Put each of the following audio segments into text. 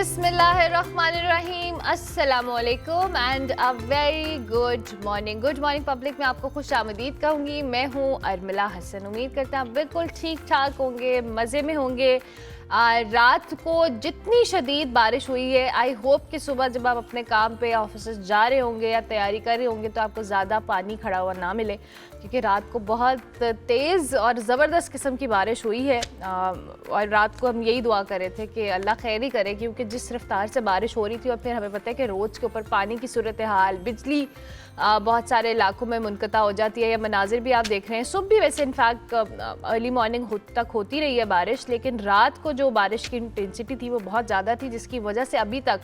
बिस्मिल्लाहिर्रहमानिर्रहीम, अस्सलामुअलैकुम and a very good morning. Good morning public में आपको खुश आमदीद कहूँगी। मैं हूँ अरमिला हसन। उम्मीद करता हूँ बिल्कुल ठीक ठाक होंगे, मज़े में होंगे। रात को जितनी शदीद बारिश हुई है, आई होप कि सुबह जब आप अपने काम पे ऑफिस जा रहे होंगे या तैयारी कर रहे होंगे तो आपको ज़्यादा पानी खड़ा हुआ ना मिले, क्योंकि रात को बहुत तेज़ और ज़बरदस्त किस्म की बारिश हुई है। और रात को हम यही दुआ कर रहे थे कि अल्लाह खैर ही करे, क्योंकि जिस रफ्तार से बारिश हो रही थी और फिर हमें पता है कि रोड्स के ऊपर पानी की सूरत हाल, बिजली बहुत सारे इलाकों में मुनक़ता हो जाती है। या मनाजिर भी आप देख रहे हैं। सुबह भी वैसे इनफैक्ट अर्ली मॉर्निंग तक होती रही है बारिश, लेकिन रात को जो बारिश की इंटेंसिटी थी वो बहुत ज़्यादा थी, जिसकी वजह से अभी तक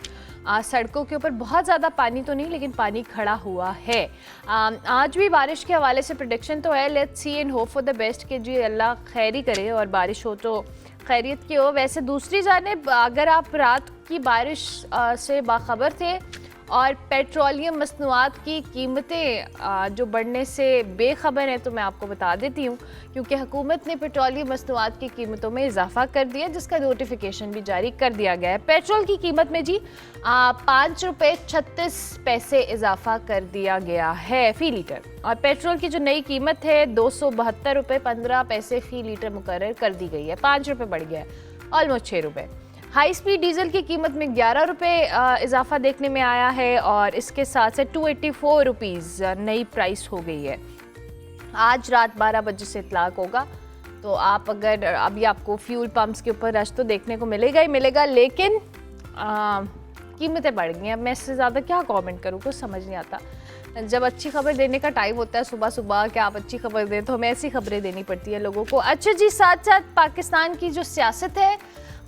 सड़कों के ऊपर बहुत ज़्यादा पानी तो नहीं, लेकिन पानी खड़ा हुआ है। आज भी बारिश के हवाले से प्रेडिक्शन तो है, let's see and hope for the best कि जी अल्लाह खैर ही करे और बारिश हो तो खैरियत की हो। वैसे दूसरी जानिब अगर आप रात की बारिश से बाखबर थे और पेट्रोलियम मसनूआत की कीमतें जो बढ़ने से बेखबर हैं, तो मैं आपको बता देती हूँ, क्योंकि हुकूमत ने पेट्रोलियम मसनूआत की कीमतों में इजाफा कर दिया, जिसका नोटिफिकेशन भी जारी कर दिया गया है। पेट्रोल की कीमत में जी 5 रुपये 36 पैसे इजाफा कर दिया गया है फ़ी लीटर, और पेट्रोल की जो नई कीमत है 272 रुपये 15 पैसे फ़ी लीटर मुकर्रर कर दी गई है। 5 रुपये बढ़ गया है, ऑलमोस्ट 6 रुपये। हाई स्पीड डीजल की कीमत में 11 रुपये इजाफा देखने में आया है, और इसके साथ से 284 रुपीज़ नई प्राइस हो गई है। आज रात 12 बजे से इतलाक होगा, तो आप अगर अभी आपको फ्यूल पंप्स के ऊपर रश तो देखने को मिलेगा ही मिलेगा, लेकिन कीमतें बढ़ गई हैं। अब मैं इससे ज़्यादा क्या कमेंट करूँ, कुछ समझ नहीं आता। जब अच्छी खबर देने का टाइम होता है सुबह सुबह कि आप अच्छी खबर दें, तो हमें ऐसी खबरें देनी पड़ती है लोगों को। अच्छा जी, साथ साथ पाकिस्तान की जो सियासत है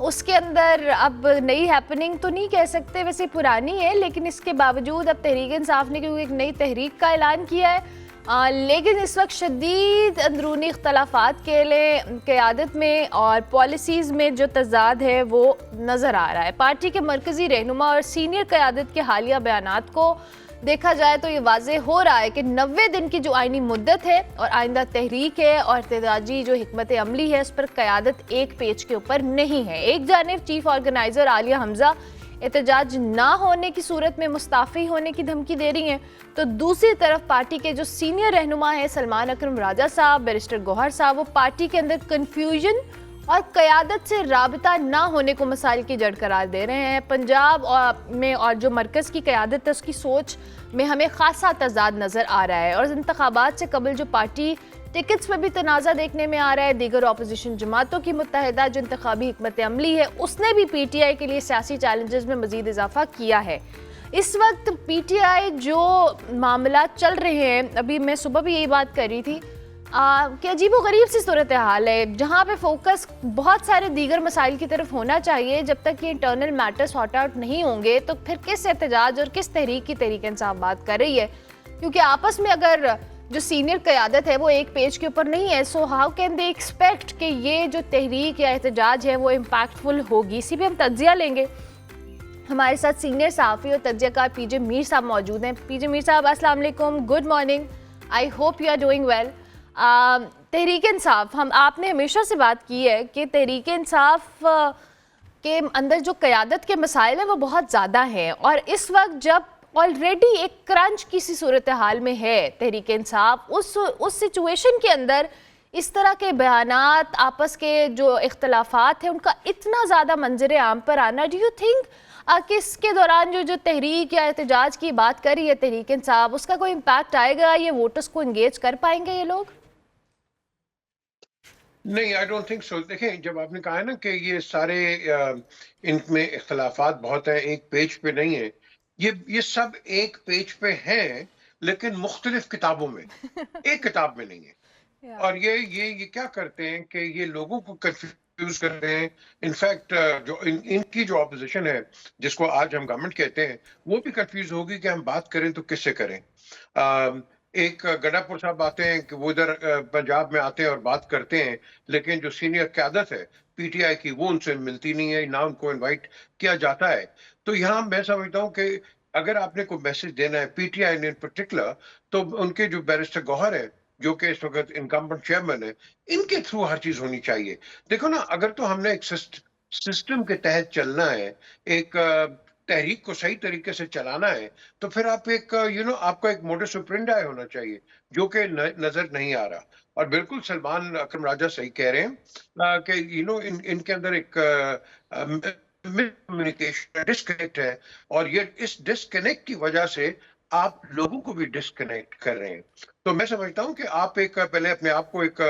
उसके अंदर अब नई हैपनिंग तो नहीं कह सकते, वैसे पुरानी है, लेकिन इसके बावजूद अब तहरीक इंसाफ ने क्योंकि एक नई तहरीक का ऐलान किया है। लेकिन इस वक्त शदीद अंदरूनी इख्तलाफात के लिए क़यादत में और पॉलिसीज़ में जो तज़ाद है वो नज़र आ रहा है। पार्टी के मरकज़ी रहनुमा और सीनियर क़यादत के हालिया बयानात को देखा जाए तो ये वाज़े हो रहा है कि 90 दिन की जो आइनी मुद्दत है और आइंदा तहरीक है और एहतजाजी जो हिकमत अमली है, उस पर क़यादत एक पेज के ऊपर नहीं है। एक जानिब चीफ ऑर्गेनाइज़र आलिया हमज़ा एहतजाज ना होने की सूरत में मुस्ताफ़ी होने की धमकी दे रही हैं, तो दूसरी तरफ पार्टी के जो सीनियर रहनुमा है सलमान अकरम राजा साहब, बैरिस्टर गौहर साहब, वो पार्टी के अंदर कन्फ्यूजन और क़यादत से राबता ना होने को मसाइल की जड़ करार दे रहे हैं। पंजाब में और जो मरकज़ की क़यादत है उसकी सोच में हमें ख़ासा तज़ाद नज़र आ रहा है, और इंतखाबात से कबल जो पार्टी टिकट्स में भी तनाज़ा देखने में आ रहा है। दीगर अपोजिशन जमातों की मुत्तहिदा जो इंतखाबी हिकमत अमली है उसने भी PTI के लिए सियासी चैलेंजेस में मज़ीद इजाफा किया है। इस वक्त PTI जो मामला चल रहे हैं, अभी मैं सुबह भी यही बात कर रही थी कि अजीब व गरीब सी सूरत हाल है, जहाँ पे फोकस बहुत सारे दीगर मसाइल की तरफ होना चाहिए। जब तक ये इंटरनल मैटर्स सॉर्ट आउट नहीं होंगे तो फिर किस एहतजाज और किस तहरीक की तहरीक इंसाफ बात कर रही है, क्योंकि आपस में अगर जो सीनियर क़यादत है वो एक पेज के ऊपर नहीं है, so how can they expect कि ये जो तहरीक या एहतजाज है वो इम्पैक्टफुल होगी। इसी पर हम तज्जिया लेंगे। हमारे साथ सीनियर सहाफ़ी और तज्जियाकार PJ मीर साहब मौजूद हैं। PJ मीर साहब अस्सलाम वालेकुम, good morning, I hope you are doing well. Tehreek Insaf, हम आपने हमेशा से बात की है कि तहरीक इंसाफ के अंदर जो क़यादत के मसाइल हैं वो बहुत ज़्यादा हैं, और इस वक्त जब ऑलरेडी एक क्रंच की सी सूरत हाल में है तहरीक इंसाफ, उस सिचुएशन के अंदर इस तरह के बयानात, आपस के जो इख्तलाफात हैं उनका इतना ज़्यादा मंजर आम पर आना, डू यू थिंक कि इसके दौरान जो तहरीक या एहतजाज की बात कर रही है तहरीक इंसाफ, उसका कोई इम्पैक्ट आएगा? ये वोटर्स को इंगेज कर पाएंगे ये लोग? नहीं, आई डोंट थिंक सो। देखें, जब आपने कहा है ना कि ये सारे इनमें इख्तलाफात बहुत हैं, एक पेज पे नहीं है, ये सब एक पेज पे हैं, लेकिन मुख्तलिफ किताबों में, एक किताब में नहीं है। और ये क्या करते हैं कि ये लोगों को कंफ्यूज करते हैं। इनफैक्ट जो इनकी जो ऑपोजिशन है, जिसको आज हम गवर्नमेंट कहते हैं, वो भी कंफ्यूज होगी कि हम बात करें तो किससे करें। एक गडापुर साहब आते हैं कि वो इधर पंजाब में आते हैं और बात करते हैं, लेकिन जो सीनियर क़यादत है PTI की वो उनसे मिलती नहीं है, ना उनको इनवाइट किया जाता है। तो यहाँ मैं समझता हूँ कि अगर आपने कोई मैसेज देना है PTI ने इन पर्टिकुलर, तो उनके जो बैरिस्टर गौहर है, जो कि इस वक्त इनकम्बेंट चेयरमैन है, इनके थ्रू हर चीज होनी चाहिए। देखो ना, अगर तो हमने एक सिस्टम के तहत चलना है, एक तहरीक को सही तरीके से चलाना है, तो फिर आप एक आपका एक मोडस ऑपरेंडी होना चाहिए, जो कि नजर नहीं आ रहा। और बिल्कुल सलमान अकरम राजा सही कह रहे हैं कि इनके अंदर एक कम्युनिकेशन डिस्कनेक्ट है, और ये इस डिस्कनेक्ट की वजह से आप लोगों को भी डिस्कनेक्ट कर रहे हैं। तो मैं समझता हूं कि आप एक पहले अपने आप को एक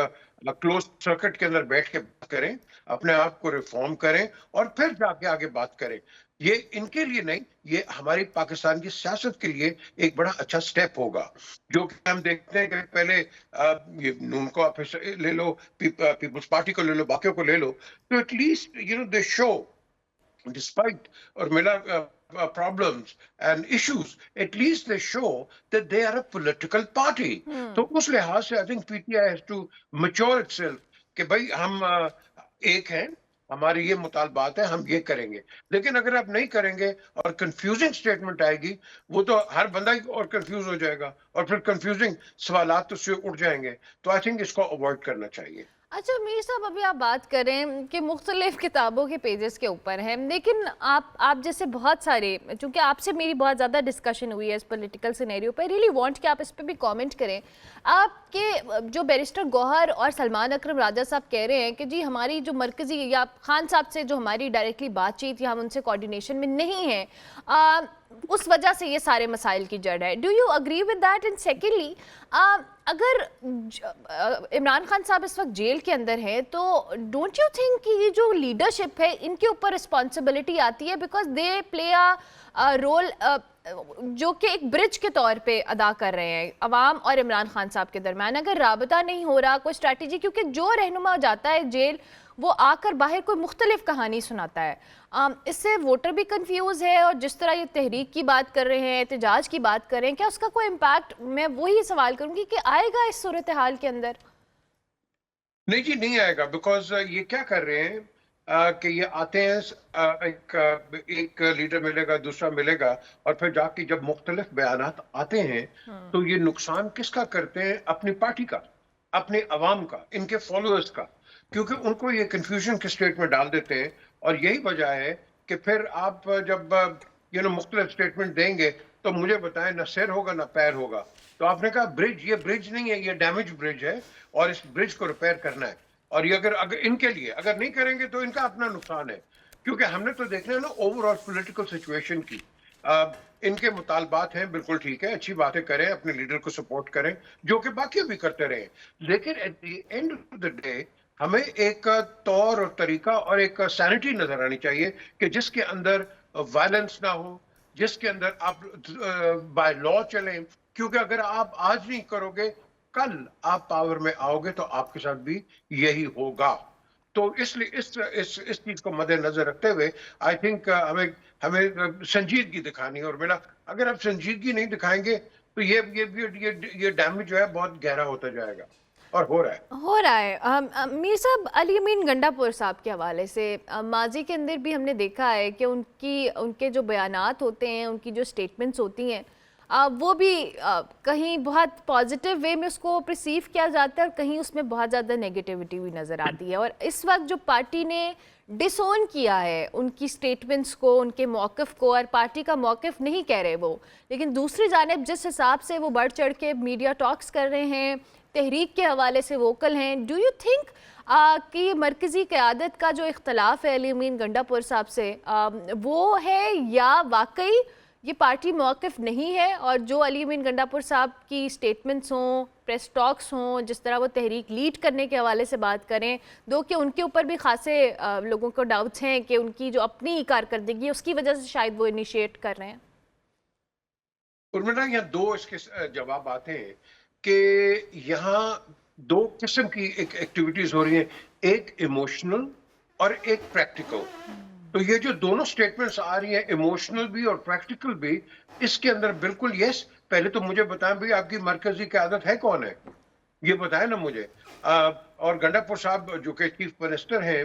क्लोज सर्किट के अंदर बैठ के बात करें, अपने आप को रिफॉर्म करें, और फिर जाके आगे बात करें। ये इनके लिए नहीं, ये हमारी पाकिस्तान की सियासत के लिए एक बड़ा अच्छा स्टेप होगा, जो कि हम देखते हैं कि पहले ये नून को आप ले लो, पीपल्स पार्टी को ले लो, बाकियों को ले लो, तो at least they show despite Urmila problems and issues, at least they show that they are a political party. तो उस लिहाज से I think PTI has to mature itself कि भाई हम एक हैं, हमारे ये मुतालबात है, हम ये करेंगे। लेकिन अगर आप नहीं करेंगे और कंफ्यूजिंग स्टेटमेंट आएगी, वो तो हर बंदा ही और कंफ्यूज हो जाएगा, और फिर कंफ्यूजिंग सवालात उससे उठ जाएंगे। तो आई थिंक इसको अवॉइड करना चाहिए। अच्छा मीर साहब, अभी आप बात करें कि मुख्तलिफ किताबों के पेजेस के ऊपर हैं, लेकिन आप जैसे बहुत सारे, चूँकि आपसे मेरी बहुत ज़्यादा डिस्कशन हुई है इस पॉलिटिकल सिनेरियो पर, रियली वांट कि आप इस पर भी कमेंट करें। आपके जो बैरिस्टर गौहर और सलमान अकरम राजा साहब कह रहे हैं कि जी हमारी जो मरकज़ी या खान साहब से जो हमारी डायरेक्टली बातचीत या हम उनसे कोऑर्डिनेशन में नहीं है, उस वजह से ये सारे मसाइल की जड़ है। Do you agree with that? And secondly, अगर इमरान खान साहब इस वक्त जेल के अंदर हैं, तो डोंट यू थिंक कि ये जो लीडरशिप है इनके ऊपर रिस्पॉन्सिबिलिटी आती है, because they play a role जो कि एक ब्रिज के तौर पे अदा कर रहे हैं अवाम और इमरान खान साहब के दरमियान। अगर राबता नहीं हो रहा, कोई स्ट्रैटेजी, क्योंकि जो रहनुमा जाता है जेल वो आकर बाहर कोई मुख्तलिफ कहानी सुनाता है, इससे वोटर भी कंफ्यूज है, और जिस तरह ये तहरीक की बात कर रहे हैं, एहतजाज की बात कर रहे हैं, क्या उसका कोई इम्पैक्ट, मैं वही सवाल करूंगी कि आएगा इस सूरत हाल के अंदर? नहीं जी, नहीं आएगा, बिकॉज ये क्या कर रहे हैं कि ये आते हैं, एक लीडर मिलेगा, दूसरा मिलेगा, और फिर जाके जब मुख्तलिफ बयानात आते हैं तो ये नुकसान किसका करते हैं? अपनी पार्टी का, अपने अवाम का, इनके फॉलोअर्स का, क्योंकि उनको ये कंफ्यूजन के स्टेट में डाल देते हैं। और यही वजह है कि फिर आप जब मुख्तलिफ स्टेटमेंट देंगे तो मुझे बताएं, ना सिर होगा ना पैर होगा। तो आपने कहा ब्रिज, ये ब्रिज नहीं है, ये डैमेज ब्रिज है, और इस ब्रिज को रिपेयर करना है। और ये अगर इनके लिए अगर नहीं करेंगे तो इनका अपना नुकसान है, क्योंकि हमने तो देखना है ना ओवरऑल पॉलिटिकल सिचुएशन की। इनके मुतालबात हैं, बिल्कुल ठीक है, अच्छी बातें करें, अपने लीडर को सपोर्ट करें, जो कि बाकी भी करते रहे। लेकिन eight the end of the day हमें एक तौर और तरीका और एक सैनिटी नजर आनी चाहिए कि जिसके अंदर वायलेंस ना हो, जिसके अंदर आप बाय लॉ चलें, क्योंकि अगर आप आज नहीं करोगे, कल आप पावर में आओगे तो आपके साथ भी यही होगा। तो इसलिए इस चीज को मद्देनजर रखते हुए आई थिंक हमें संजीदगी दिखानी है। और मेरा, अगर आप संजीदगी नहीं दिखाएंगे तो ये डैमेज जो है बहुत गहरा होता जाएगा, और हो रहा है। मीर साहब, अली अमीन गंडापुर साहब के हवाले से माजी के अंदर भी हमने देखा है कि उनके जो बयानात होते हैं, उनकी जो स्टेटमेंट्स होती हैं, वो भी कहीं बहुत पॉजिटिव वे में उसको परसीव किया जाता है, और कहीं उसमें बहुत ज़्यादा नेगेटिविटी भी नज़र आती है। और इस वक्त जो पार्टी ने डिसोन किया है उनकी स्टेटमेंट्स को, उनके मौक़िफ़ को, और पार्टी का मौक़िफ़ नहीं कह रहे वो, लेकिन दूसरी जानिब जिस हिसाब से वो बढ़ चढ़ के मीडिया टॉक्स कर रहे हैं, तहरीक के हवाले से वोकल हैं, डू यू थिंक कि मरकज़ी क़यादत का जो इख्तलाफ है अली अमीन गंडापुर साहब से, वो है, या वाकई ये पार्टी मौक़िफ़ नहीं है, और जो अली अमीन गंडापुर साहब की स्टेटमेंट्स हों, प्रेस टॉक्स हों, जिस तरह वो तहरीक लीड करने के हवाले से बात करें, दो कि उनके ऊपर भी खासे लोगों को डाउट्स हैं कि उनकी जो अपनी कारकर्दगी है उसकी वजह से शायद वो इनिशिएट कर रहे हैं? उर्मिला, यहाँ दो इसके जवाब आते हैं कि यहाँ दो किस्म की एक एक्टिविटीज हो रही हैं, एक इमोशनल और एक प्रैक्टिकल। तो ये जो दोनों स्टेटमेंट्स आ रही हैं, इमोशनल भी और प्रैक्टिकल भी, इसके अंदर बिल्कुल यस। पहले तो मुझे बताएं भाई, आपकी मरकजी क़यादत है कौन है, ये बताएं ना मुझे। और गंडापुर साहब जो कि चीफ मिनिस्टर हैं,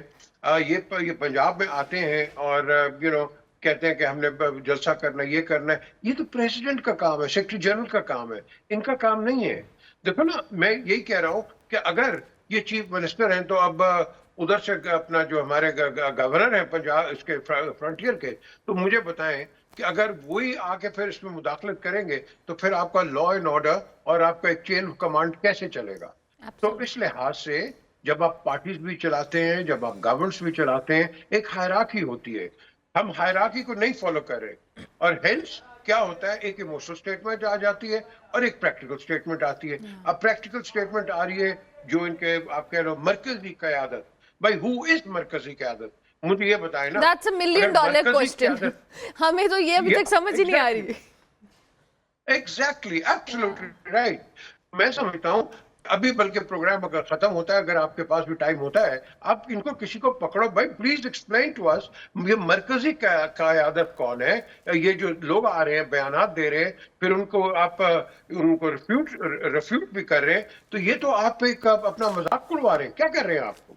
ये पंजाब में आते हैं और कहते हैं कि हमने जलसा करना है, ये करना है। ये तो प्रेसिडेंट का काम है, सेक्रेटरी जनरल का काम है, इनका काम नहीं है। देखो ना, मैं यही कह रहा हूं कि अगर ये चीफ मिनिस्टर हैं तो अब उधर से अपना जो हमारे गवर्नर है पंजाब इसके फ्रंटियर के, तो मुझे बताएं कि अगर वही आके फिर इसमें मुदाखलत करेंगे तो फिर आपका लॉ एंड ऑर्डर और आपका एक चेन ऑफ कमांड कैसे चलेगा? तो इस लिहाज से जब आप पार्टीज भी चलाते हैं, जब आप गवर्नमेंट्स भी चलाते हैं, एक हायरार्की होती है। हम हायरार्की को नहीं फॉलो कर रहे और हेंस क्या होता है, एक इमोशनल स्टेटमेंट आ जाती है और एक प्रैक्टिकल स्टेटमेंट आती है। अब प्रैक्टिकल स्टेटमेंट आ रही है जो इनके आप कह रहे हो मरकजी क़यादत, भाई हु इज मरकजी क़यादत? मुझे ये बताएं ना। That's a million dollar question. हमें तो ये अभी तक समझ ही नहीं आ रही। Exactly, absolutely right. मैं समझता हूं अभी बल्कि प्रोग्राम अगर खत्म होता है, अगर आपके पास भी टाइम होता है, आप इनको किसी को पकड़ो, भाई प्लीज एक्सप्लेन टू अस ये मरकजी क़यादत कौन है? ये जो लोग आ रहे हैं बयानात दे रहे हैं, फिर उनको आप उनको रिफ्यूट भी कर रहे हैं, तो ये तो आप एक अपना मजाक उड़वा रहे हैं। क्या कर रहे हैं आपको?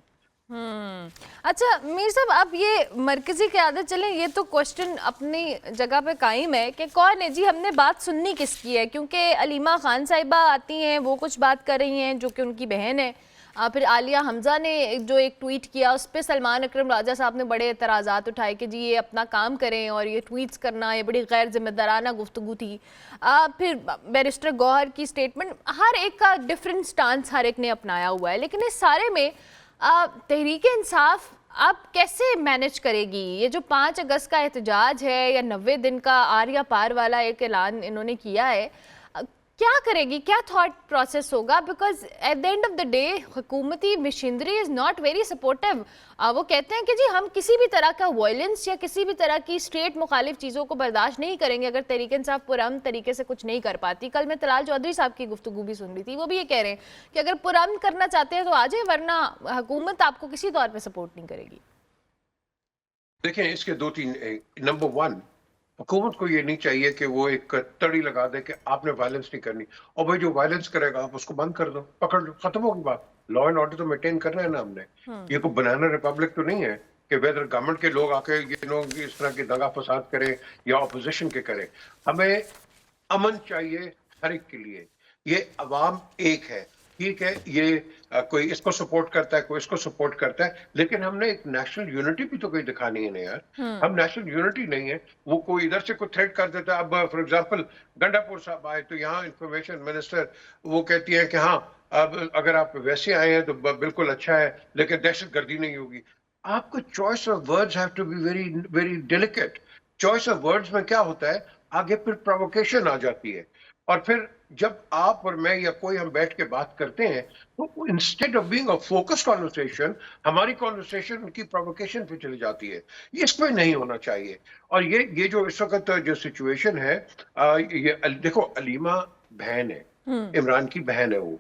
अच्छा मीर साहब, आप ये मरकजी क़यादत चलें, ये तो क्वेश्चन अपनी जगह पे कायम है कि कौन है जी, हमने बात सुननी किसकी है? क्योंकि अलीमा खान साहिबा आती हैं, वो कुछ बात कर रही हैं जो कि उनकी बहन है। फिर आलिया हमजा ने जो एक ट्वीट किया, उस पर सलमान अकरम राजा साहब ने बड़े एतराज़ात उठाए कि जी ये अपना काम करें और ये ट्वीट्स करना ये बड़ी गैर जिम्मेदाराना गुफ्तगू थी। फिर बैरिस्टर गौहर की स्टेटमेंट, हर एक का डिफरेंट स्टांस हर एक ने अपनाया हुआ है, लेकिन इस सारे में तहरीक इंसाफ आप कैसे मैनेज करेगी? ये जो 5 अगस्त का एहतजाज है या 90 दिन का आर या पार वाला एक ऐलान इन्होंने किया है, क्या करेगी? क्या थॉट प्रोसेस होगा? Because at the end of the day हुकूमती machinery is not very supportive. वो कहते हैं कि जी हम किसी भी तरह का वायलेंस या किसी भी तरह की स्टेट मुखालिफ चीज़ों को बर्दाश्त नहीं करेंगे अगर तहरीक इंसाफ पुरअमन तरीके से कुछ नहीं कर पाती। कल मैं तलाल चौधरी साहब की गुफ्तगू भी सुन रही थी, वो भी ये कह रहे हैं कि अगर पुरअमन करना चाहते हैं तो आ जाए, वरना हुकूमत आपको किसी तौर पर सपोर्ट नहीं करेगी। देखिए इसके 2-3 नंबर 1, हुकूमत को ये नहीं चाहिए कि वो एक तड़ी लगा दे कि आपने वायलेंस नहीं करनी, और भाई जो वायलेंस करेगा आप उसको बंद कर दो, पकड़ लो, खत्म होगी बात। लॉ एंड ऑर्डर तो मेंटेन करना है ना हमने। ये कोई बनाना रिपब्लिक तो नहीं है कि वेदर गवर्नमेंट के लोग आके ये लोग इस तरह की दंगा फसाद करें या ऑपोजिशन के करें। हमें अमन चाहिए हर एक के लिए। ये अवाम एक है, ठीक है, ये कोई इसको सपोर्ट करता है, कोई इसको सपोर्ट करता है, लेकिन हमने एक नेशनल यूनिटी भी तो कोई दिखानी है ना यार। हम नेशनल यूनिटी नहीं है, वो कोई इधर से कोई थ्रेट कर देता है। अब फॉर एग्जांपल गंडापुर साहब आए तो यहाँ इंफॉर्मेशन मिनिस्टर वो कहती है कि हाँ अब अगर आप वैसे आए हैं तो बिल्कुल अच्छा है, लेकिन दहशत गर्दी नहीं होगी। आपको choice of words have to be very very delicate. Choice of words में क्या होता है, आगे फिर प्रोवोकेशन आ जाती है, और फिर जब आप और मैं या कोई हम बैठ के बात करते हैं तो instead of being a focus conversation, हमारी कॉन्वर्सेशन उनकी प्रोवोकेशन पे चली जाती है। ये इस पे नहीं होना चाहिए। और ये जो इस वक्त जो सिचुएशन है, ये देखो अलीमा बहन है, इमरान की बहन है, वो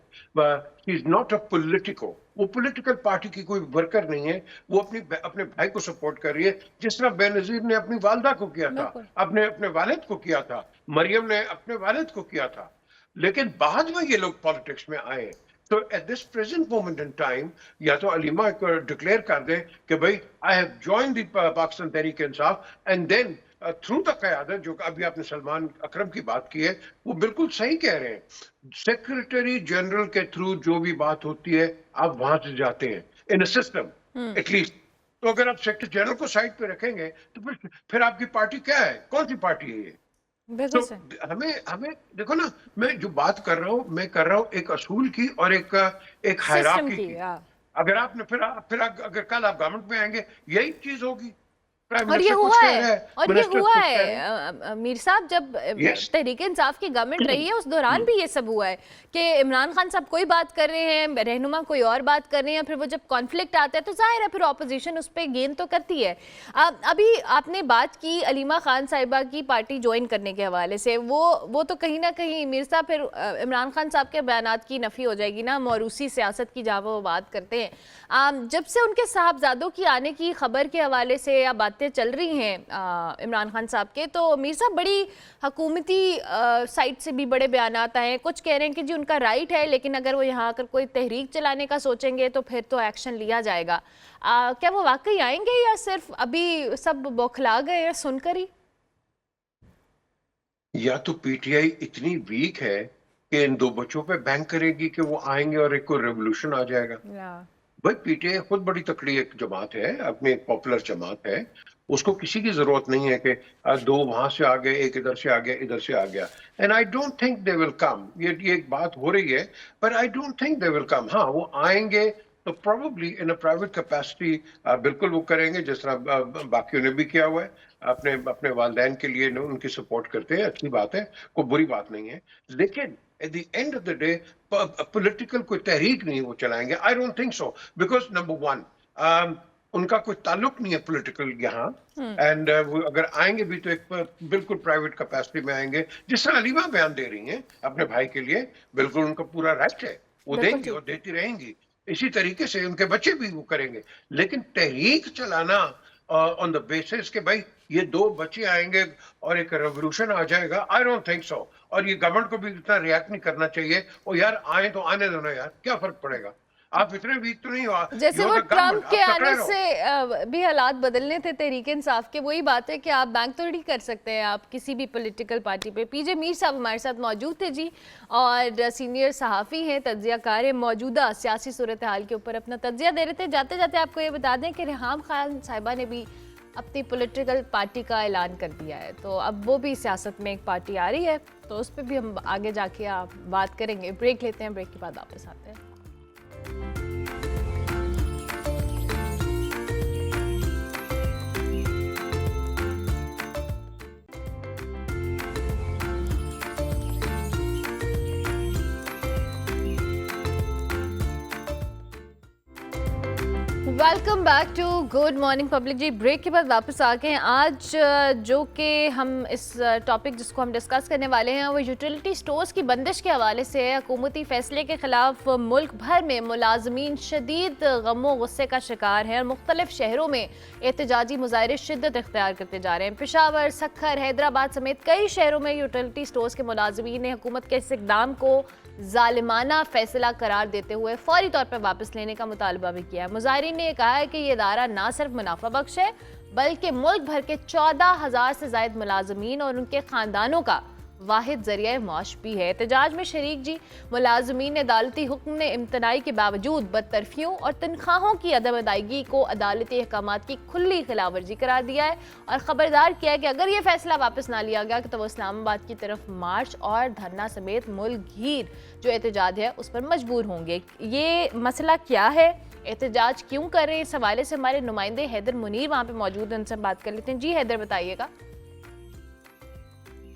इज नॉट अ पॉलिटिको, वो पॉलिटिकल पार्टी की कोई वर्कर नहीं है। वो अपने भाई को सपोर्ट कर रही है, जिस तरह बेनजीर ने अपनी वालदा को किया था, अपने अपने वालिद को किया था, मरियम ने अपने वालिद को किया था। लेकिन बाद में ये लोग पॉलिटिक्स में आए, तो at this present moment in time या तो अलीमा डिक्लेयर कर दें कि भाई I have join the Pakistan Tehreek Insaf, and then through the क़यादत, जो अभी आपने सलमान अकरम की बात की है, वो बिल्कुल सही कह रहे हैं। सेक्रेटरी जनरल के थ्रू जो भी बात होती है आप वहां से जाते हैं इन अ सिस्टम एटलीस्ट। तो अगर आप सेक्रेटरी जनरल को साइड पे रखेंगे तो फिर आपकी पार्टी क्या है, कौन सी पार्टी है ये? तो हमें देखो ना, मैं जो बात कर रहा हूँ, मैं कर रहा हूँ एक असूल की और एक हायरार्की की। अगर आपने फिर अगर कल आप गवर्नमेंट में आएंगे यही चीज होगी। और ये हुआ है, और ये हुआ है मीर साहब, जब तहरीक इंसाफ की गवर्नमेंट रही है उस दौरान भी ये सब हुआ है कि इमरान खान साहब कोई बात कर रहे हैं, रहनुमा कोई और बात कर रहे हैं, फिर वो जब कॉन्फ्लिक्ट आता है तो जाहिर है फिर ऑपोजिशन उस पर गेन तो करती है। अभी आपने बात की अलीमा खान साहिबा की पार्टी ज्वाइन करने के हवाले से, वो तो कहीं ना कहीं मीर साहब फिर इमरान खान साहब के बयानात की नफ़ी हो जाएगी ना, मौरूसी सियासत की जहाँ वो बात करते हैं। जब से उनके साहबजादों की आने की खबर के हवाले से या बातें चल रही हैं इमरान खान साहब के, तो मीर साहब बड़ी हुकूमती साइड से भी बड़े बयानात आए हैं। कुछ कह रहे हैं कि जी उनका राइट है, लेकिन अगर वो यहाँ आकर कोई तहरीक चलाने का सोचेंगे तो फिर तो एक्शन लिया जाएगा। क्या वो वाकई आएंगे या सिर्फ अभी सब बौखला गए हैं सुनकर ही? या तो पीटीआई इतनी वीक है कि इन दो बच्चों पे बैंक करेगी कि वो आएंगे और एक को रेवोल्यूशन आ जाएगा। भाई पीटीआई खुद बड़ी तकड़ी एक जमात है, अपनी एक पॉपुलर जमात है। उसको किसी की जरूरत नहीं है कि दो वहां से आ गए, एक इधर से आ गया, इधर से आ गया। And I don't think they will come. ये एक बात हो रही है, पर I don't think they will come. हाँ, वो आएंगे तो probably in a private capacity, बिल्कुल वो करेंगे जिस तरह बाकियों ने भी किया हुआ है। अपने अपने वालदैन के लिए उनकी सपोर्ट करते हैं, अच्छी बात है, कोई बुरी बात नहीं है। लेकिन eight the end of the day political कोई तहरीक नहीं वो चलाएंगे। I don't think so, because number one, उनका कोई ताल्लुक नहीं है पॉलिटिकल यहाँ। एंड वो अगर आएंगे भी तो एक बिल्कुल प्राइवेट कैपेसिटी में आएंगे, जिस तरह अलीमा बयान दे रही हैं अपने भाई के लिए, बिल्कुल उनका पूरा राइट है, वो बिल्कुल देंगी ठीक। और देती रहेंगी। इसी तरीके से उनके बच्चे भी वो करेंगे। लेकिन तहरीक चलाना ऑन द बेसिस के भाई ये दो बच्चे आएंगे और एक रेवोल्यूशन आ जाएगा, आई डोंट थिंक सो। और ये गवर्नमेंट को भी इतना रिएक्ट नहीं करना चाहिए। और यार आए तो आने दो ना यार, क्या फर्क पड़ेगा? आप इतने वीक तो नहीं हो। जैसे यू वो आर द ट्रम्प गवर्नमेंट, के आप आने टकराए रहो। से भी हालात बदलने थे तहरीक इंसाफ के, वही बात है कि आप बैंक तो नहीं कर सकते हैं आप किसी भी पॉलिटिकल पार्टी पे। पीजे मीर साहब हमारे साथ मौजूद थे जी, और सीनियर सहाफ़ी हैं, तज्ज़ियाकार हैं, मौजूदा सियासी सूरत हाल के ऊपर अपना तज्ज़िया दे रहे थे। जाते जाते आपको ये बता दें कि रेहाम खान साहिबा ने भी अपनी पॉलिटिकल पार्टी का ऐलान कर दिया है, तो अब वो भी सियासत में एक पार्टी आ रही है, तो उस पर भी हम आगे जाके आप बात करेंगे। ब्रेक लेते हैं, ब्रेक के बाद वापस आते हैं। Welcome back to good morning public जी। ब्रेक के बाद वापस आ गए हैं। आज जो कि हम इस टॉपिक जिसको हम डिस्कस करने वाले हैं वो यूटिलिटी स्टोर्स की बंदिश के हवाले से है। हुकूमती फैसले के खिलाफ मुल्क भर में मुलाजमीन शदीद गमो गुस्से का शिकार हैं और मुख्तलिफ शहरों में एहतजाजी मुजाहरे शिद्दत इख्तियार करते जा रहे हैं। पेशावर, सक्खर, हैदराबाद समेत कई शहरों में यूटिलिटी स्टोर्स के मुलाजमीन ने हुकूमत के इस इक़दाम को जालिमाना फैसला करार देते हुए फौरी तौर पर वापस लेने का मुतालबा भी किया है। मुजाहिरीन ने कहा है कि ये इदारा ना सिर्फ मुनाफा बख्श है बल्कि मुल्क भर के 14,000 से ज्यादा मुलाजमीन और उनके खानदानों का वाहिद जरिया मौश भी है। एहतजाज में शरीक जी मुलाजमीन ने अदालती हुक्म ने इम्तनाई के बावजूद बदतरफियों और तनख्वाहों की अदम अदायगी को अदालती अहकामात की खुली खिलाफ वर्जी करार दिया है और खबरदार किया है कि अगर ये फैसला वापस ना लिया गया तो वो इस्लामाबाद की तरफ मार्च और धरना समेत मुल्क घीर जो एहतजाज है उस पर मजबूर होंगे। ये मसला क्या है, एहतजाज क्यों कर रहे हैं, इस हवाले से हमारे नुमाइंदे हैदर मुनीर वहाँ पे मौजूद हैं, उनसे बात कर लेते हैं। जी हैदर, बताइएगा।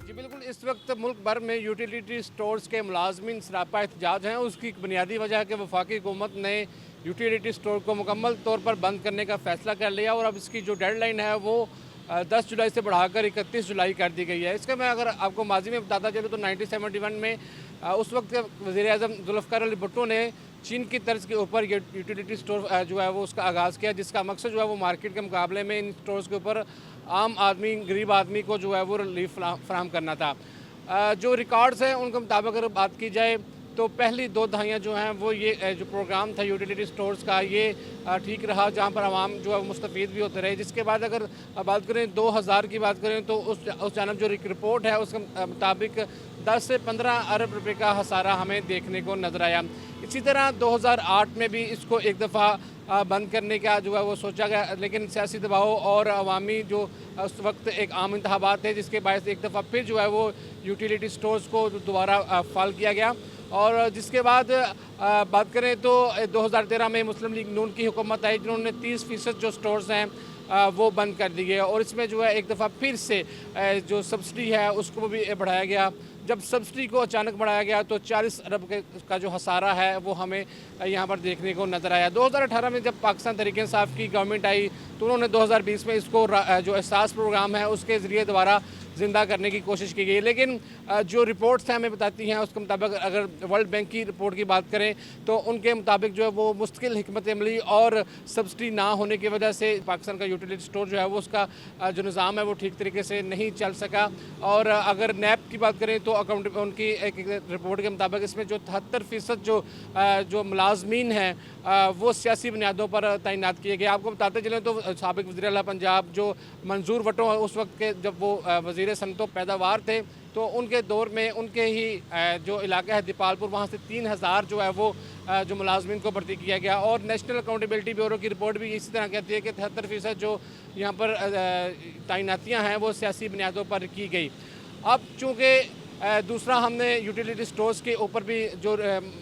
जी बिल्कुल, इस वक्त मुल्क भर में यूटिलिटी स्टोर्स के मुलाजमीन सरापा एहतजाज हैं। उसकी एक बुनियादी वजह है कि वफाकी हुकूमत ने यूटिलिटी स्टोर को मुकम्मल तौर पर बंद करने का फ़ैसला कर लिया और अब इसकी जो डेडलाइन है वो 10 जुलाई से बढ़ाकर 31 जुलाई कर दी गई है। इसका मैं अगर आपको माजी में बताता चलूँ तो 1971 में उस वक्त के वज़ीर-ए-आज़म जुल्फ़िकार अली भुट्टो ने चीन की तर्ज के ऊपर ये यूटिलिटी स्टोर जो है वो उसका आगाज़ किया, जिसका मकसद जो है वो मार्केट के मुकाबले में इन स्टोर्स के ऊपर आम आदमी, गरीब आदमी को जो है वो रिलीफ फराहम करना था। जो रिकॉर्ड्स हैं उनके मुताबिक अगर बात की जाए तो पहली 2 दहाइयाँ जो हैं वो ये जो प्रोग्राम था यूटिलिटी स्टोर्स का ये ठीक रहा, जहाँ पर आवाम जो है मुस्तफ़ीद भी होते रहे। जिसके बाद अगर बात करें 2000 की बात करें तो उस जानब जो एक रिपोर्ट है उसके मुताबिक 10 से 15 अरब रुपए का हसारा हमें देखने को नजर आया। इसी तरह 2008 में भी इसको एक दफ़ा बंद करने का जो है वो सोचा गया, लेकिन सियासी दबाव और अवामी जो उस वक्त एक आम इंतखाबात थे जिसके बायस एक दफ़ा फिर जो है वो यूटिलिटी स्टोर्स को दोबारा फाल किया गया। और जिसके बाद बात करें तो 2013 में मुस्लिम लीग नून की हुकूमत आई जिन्होंने 30% जो स्टोर्स हैं वो बंद कर दिए और इसमें जो है एक दफ़ा फिर से जो सब्सिडी है उसको भी बढ़ाया गया। जब सब्सिडी को अचानक बढ़ाया गया तो 40 अरब का जो हसारा है वो हमें यहाँ पर देखने को नज़र आया। 2018 में जब पाकिस्तान तहरीक इंसाफ की गवर्नमेंट आई तो उन्होंने 2020 में इसको जो एहसास प्रोग्राम है उसके ज़रिए दोबारा ज़िंदा करने की कोशिश की गई, लेकिन जो रिपोर्ट्स हैं हमें बताती हैं उसके मुताबिक अगर वर्ल्ड बैंक की रिपोर्ट की बात करें तो उनके मुताबिक जो है वो मुश्किल हिकमत अमली और सब्सिडी ना होने की वजह से पाकिस्तान का यूटिलिटी स्टोर जो है वो उसका जो निज़ाम है वो ठीक तरीके से नहीं चल सका। और अगर नैब की बात करें तो अकाउंट उनकी एक रिपोर्ट के मुताबिक इसमें जो 73% जो मुलाजमीन हैं वो सियासी बुनियादों पर तैनात किए गए। आपको बताते चलें तो साबिक वज़ीर आला पंजाब जो मंजूर भुट्टो उस वक्त के जब वो वज़ीर सनतो पैदावार थे तो उनके दौर में उनके ही जो इलाका है दीपालपुर वहाँ से 3000 जो है वो जो मुलाजमीन को भर्ती किया गया। और नेशनल अकाउंटेबिलिटी ब्यूरो की रिपोर्ट भी इसी तरह कहती है कि 73% जो यहाँ पर तैनातियाँ हैं वो सियासी बुनियादों पर की गई। अब चूँकि दूसरा हमने यूटिलिटी स्टोर्स के ऊपर भी जो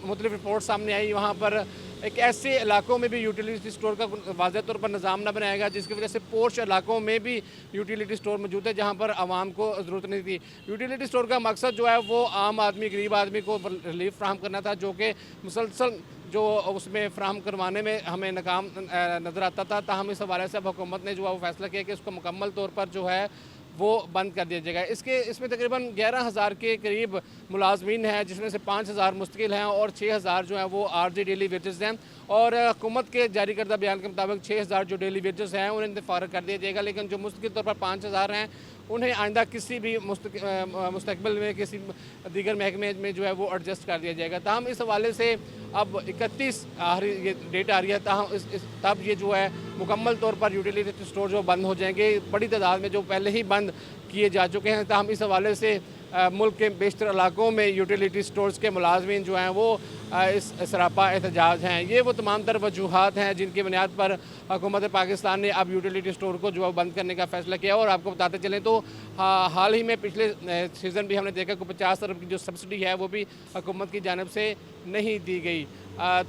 मुख्तलिफ रिपोर्ट सामने आई, वहाँ पर एक ऐसे इलाकों में भी यूटिलिटी स्टोर का वाज़ह तौर पर निज़ाम न बनाया गया जिसकी वजह से पोर्श इलाकों में भी यूटिलिटी स्टोर मौजूद है जहाँ पर आवाम को ज़रूरत नहीं थी। यूटिलिटी स्टोर का मकसद जो है वो आम आदमी, गरीब आदमी को रिलीफ फ्राहम करना था, जो कि मुसलसल जो उसमें फ्राहम करवाने में हमें नाकाम नज़र आता था। ताहम इस हवाले से अब हुकूमत ने जो है वो फैसला किया कि उसको मुकम्मल तौर पर जो है वो बंद कर दिया जाएगा। इसमें तकरीबन 11,000 के करीब मुलाजमीन हैं, जिसमें से 5,000 मुस्तकिल हैं और 6,000 जो हैं वो आरजी डेली वेजेस हैं। और हुकूमत के जारी करदा बयान के मुताबिक 6,000 जो डेली वेजेस हैं उन्हें फ़ारग कर दिया जाएगा, लेकिन जो मुस्तकिल तौर पर 5,000 हैं उन्हें आइंदा किसी भी मुस्तकबिल में किसी दीगर महकमे में जो है वो एडजस्ट कर दिया जाएगा। ताहम इस हवाले से अब 31 ये डेट आ रही है, तब ये जो है मुकम्मल तौर पर यूटिलिटी स्टोर जो बंद हो जाएंगे। बड़ी तादाद में जो पहले ही बंद किए जा चुके हैं। ताहम इस हवाले से मुल्क के बेशतर इलाकों में यूटिलिटी स्टोर्स के मुलाजमीन जो हैं वो इस सरापा एहतजाज हैं। ये वो तमाम तर वजूहात हैं जिनकी बुनियाद पर हुकूमत पाकिस्तान ने अब यूटिलिटी स्टोर को जो है बंद करने का फ़ैसला किया। और आपको बताते चलें तो हाल ही में पिछले सीज़न भी हमने देखा कि 50 अरब की जो सब्सिडी है वो भी हुकूमत की जानिब से नहीं दी गई।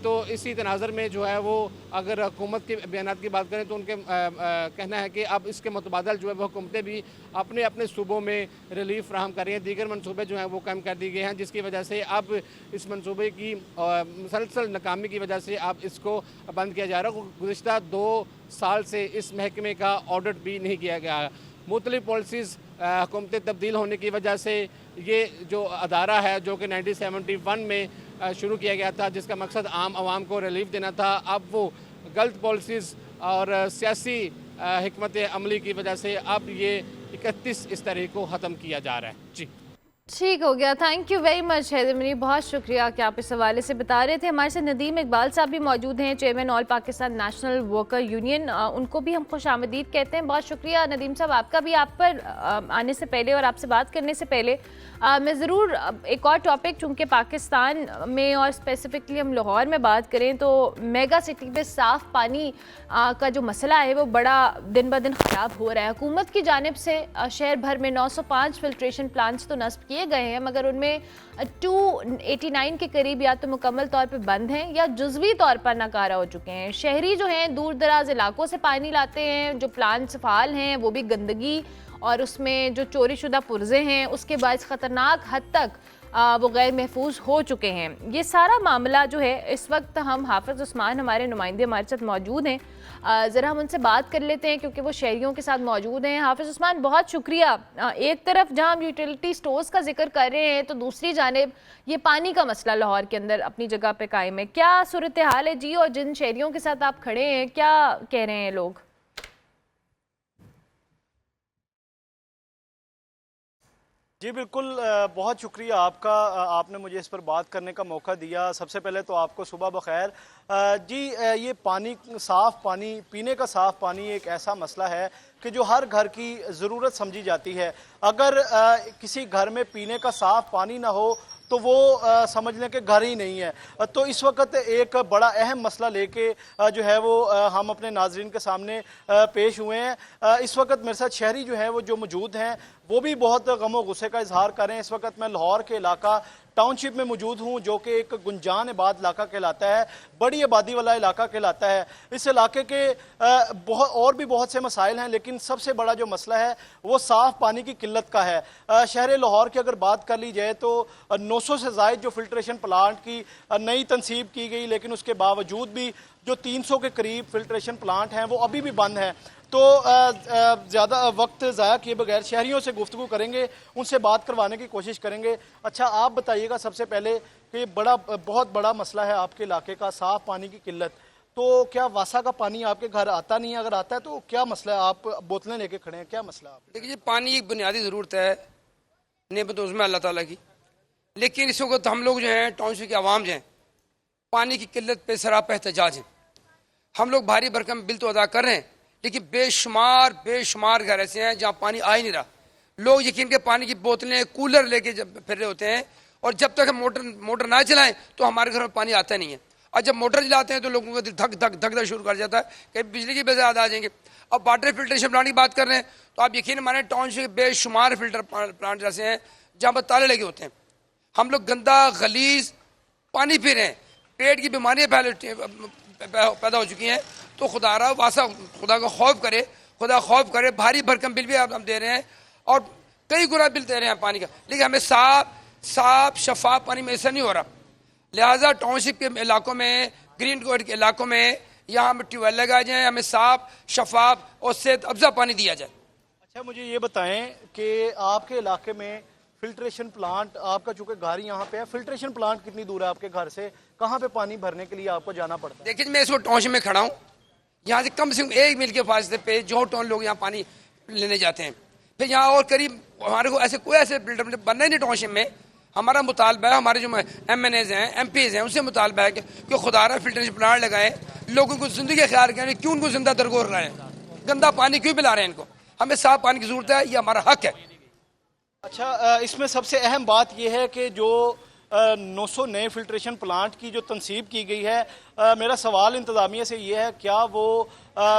तो इसी तनाज़र में जो है वो अगर हुकूमत के बयानात की बात करें तो उनके कहना है कि अब इसके मुतबादल जो है वो हुकूमतें भी अपने अपने सूबों में रिलीफ फ्राहम कर रही हैं। दीगर मनसूबे जो हैं वो कम कर दिए गए हैं, जिसकी वजह से अब इस मनसूबे की मुसलसल नाकामी की वजह से अब इसको बंद किया जा रहा है। गुज़िश्ता 2 साल से इस महकमे का ऑडिट भी नहीं किया गया। मुख्तलिफ पॉलिसीज़ हुकूमतें तब्दील होने की वजह से ये जो अदारा है जो कि 1971 में शुरू किया गया था, जिसका मकसद आम आवाम को रिलीफ देना था, अब वो गलत पॉलिसीज़ और सियासी हिकमत अमली की वजह से अब ये 31 इस तारीख को ख़त्म किया जा रहा है। जी ठीक हो गया। Thank you very much Haider Mani, बहुत शुक्रिया कि आप इस हवाले से बता रहे थे। हमारे साथ नदीम इकबाल साहब भी मौजूद हैं, chairman all Pakistan national worker union. उनको भी हम खुश आमदीद कहते हैं। बहुत शुक्रिया नदीम साहब आपका भी। आप पर आने से पहले और आपसे बात करने से पहले मैं ज़रूर एक और टॉपिक, चूँकि पाकिस्तान में और स्पेसिफिकली हम लाहौर में बात करें तो मेगा सिटी में साफ़ पानी का जो मसला है वो बड़ा दिन ब दिन ख़राब हो रहा है। हुकूमत की जानिब से शहर भर में 905 फिल्ट्रेशन प्लांट्स तो नस्ब किए गए हैं, मगर उनमें 289 के करीब या तो मुकम्मल तौर पे बंद हैं या जुज़वी तौर पर नाकारा हो चुके हैं। शहरी जो हैं दूर दराज इलाकों से पानी लाते हैं, जो प्लांट्स फ़ाल हैं वो भी गंदगी और उसमें जो चोरी शुदा पुर्जे हैं उसके बायस ख़तरनाक हद तक वो गैर महफूज हो चुके हैं। ये सारा मामला जो है इस वक्त हम हाफिज़ उस्मान हमारे नुमाइंदे हमारे साथ मौजूद हैं, ज़रा हम उनसे बात कर लेते हैं क्योंकि वो शहरियों के साथ मौजूद हैं। हाफिज़ उस्मान बहुत शुक्रिया। एक तरफ जहां हम यूटिलिटी स्टोर्स का जिक्र कर रहे हैं तो दूसरी जानिब ये पानी का मसला लाहौर के अंदर अपनी जगह पे कायम है। क्या सूरत हाल है जी, और जिन शहरियों के साथ आप खड़े हैं क्या कह रहे हैं लोग? जी बिल्कुल, बहुत शुक्रिया आपका, आपने मुझे इस पर बात करने का मौका दिया। सबसे पहले तो आपको सुबह बखैर। जी ये पानी, साफ़ पानी, पीने का साफ़ पानी एक ऐसा मसला है कि जो हर घर की ज़रूरत समझी जाती है। अगर किसी घर में पीने का साफ़ पानी ना हो तो वो समझ लें कि घर ही नहीं है। तो इस वक्त एक बड़ा अहम मसला लेके जो है वो हम अपने नाजरीन के सामने पेश हुए हैं। इस वक्त मेरे साथ शहरी जो है वो जो मौजूद हैं वो भी बहुत गम और गुस्से का इजहार कर रहे हैं। इस वक्त मैं लाहौर के इलाका टाउनशिप में मौजूद हूँ जो कि एक गुंजान आबाद इलाका कहलाता है, बड़ी आबादी वाला इलाका कहलाता है। इस इलाके के और भी बहुत से मसाइल हैं, लेकिन सबसे बड़ा जो मसला है वो साफ़ पानी की किल्लत का है। शहर लाहौर की अगर बात कर ली जाए तो 900 से ज़ायद जो फिल्ट्रेशन प्लांट की नई तनसीब की गई, लेकिन उसके बावजूद भी जो 300 के करीब फिल्ट्रेशन प्लांट हैं वो अभी भी बंद हैं। तो ज़्यादा वक्त ज़ाया किए बगैर शहरियों से गुफ्तगू करेंगे, उनसे बात करवाने की कोशिश करेंगे। अच्छा आप बताइएगा सबसे पहले कि बहुत बड़ा मसला है आपके इलाके का, साफ़ पानी की किल्लत। तो क्या वासा का पानी आपके घर आता नहीं है? अगर आता है तो क्या मसला है? आप बोतलें लेके खड़े हैं, क्या मसला है? देखिए पानी एक बुनियादी ज़रूरत है, नेमत उसमें अल्लाह ताला की, लेकिन इस वक्त हम लोग जो हैं टाउनशिप के आवाम जो हैं पानी की किल्लत पे सरापा एहतजाज हैं। हम लोग भारी भरकम बिल तो अदा कर रहे हैं, लेकिन बेशुमार घर ऐसे हैं जहाँ पानी आ ही नहीं रहा। लोग यकीन के पानी की बोतलें, कूलर लेके जब फिर रहे होते हैं, और जब तक हम मोटर ना चलाएं तो हमारे घर में पानी आता नहीं है। और जब मोटर चलाते हैं तो लोगों का दिल धक धक धक धक शुरू कर जाता है कि बिजली के बिल ज़्यादा आ जाएंगे। अब वाटर फिल्ट्रेशन प्लांट की बात कर रहे हैं तो आप यकीन माने टाउनशिप के बेशुमार फिल्टर प्लांट जैसे हैं जहाँ पर ताले लगे होते हैं। हम लोग गंदा गलीज पानी पी रहे हैं, पेट की बीमारियाँ पैदा हो चुकी हैं। तो खुदा वासा खुदा का खौफ करे, खुदा खौफ करे, भारी भरकम बिल भी हम दे रहे हैं और कई गुना बिल दे रहे हैं पानी का, लेकिन हमें साफ शफाफ पानी में ऐसा नहीं हो रहा। लिहाजा टाउनशिप के इलाकों में, ग्रीन कोड के इलाकों में यहाँ हमें ट्यूबवेल लगाए जाए, हमें साफ शफाफ और सेहत अफजा पानी दिया जाए। अच्छा, मुझे ये बताएं कि आपके इलाके में फिल्ट्रेशन प्लांट, आपका चूंकि घर यहाँ पे है, फिल्ट्रेशन प्लांट कितनी दूर है आपके घर से? कहाँ पे पानी भरने के लिए आपको जाना पड़ता है? देखिए, मैं इस वक्त टाउनशिप में खड़ा हूँ, यहाँ से कम 1 मील के फासले पे जो टाउन लोग यहाँ पानी लेने जाते हैं। फिर यहाँ और करीब हमारे को कोई ऐसे फिल्टर बनना ही नहीं टाउनशिप में। हमारा मुतालबा है, हमारे जो MNAs हैं, MPs हैं, उनसे मुतालबा है कि खुदारा फिल्ट्रेशन प्लांट लगाएं, लोगों को जिंदगी का ख्याल करें, क्यों उनको जिंदा दरगोर रहे हैं, गंदा पानी क्यों पिला रहे हैं इनको? हमें साफ पानी की जरूरत है, ये हमारा हक है। अच्छा, इसमें सबसे अहम बात यह है कि जो 900 नए फिल्ट्रेशन प्लांट की जो तनसीब की गई है, मेरा सवाल इंतज़ामिया से ये है, क्या वो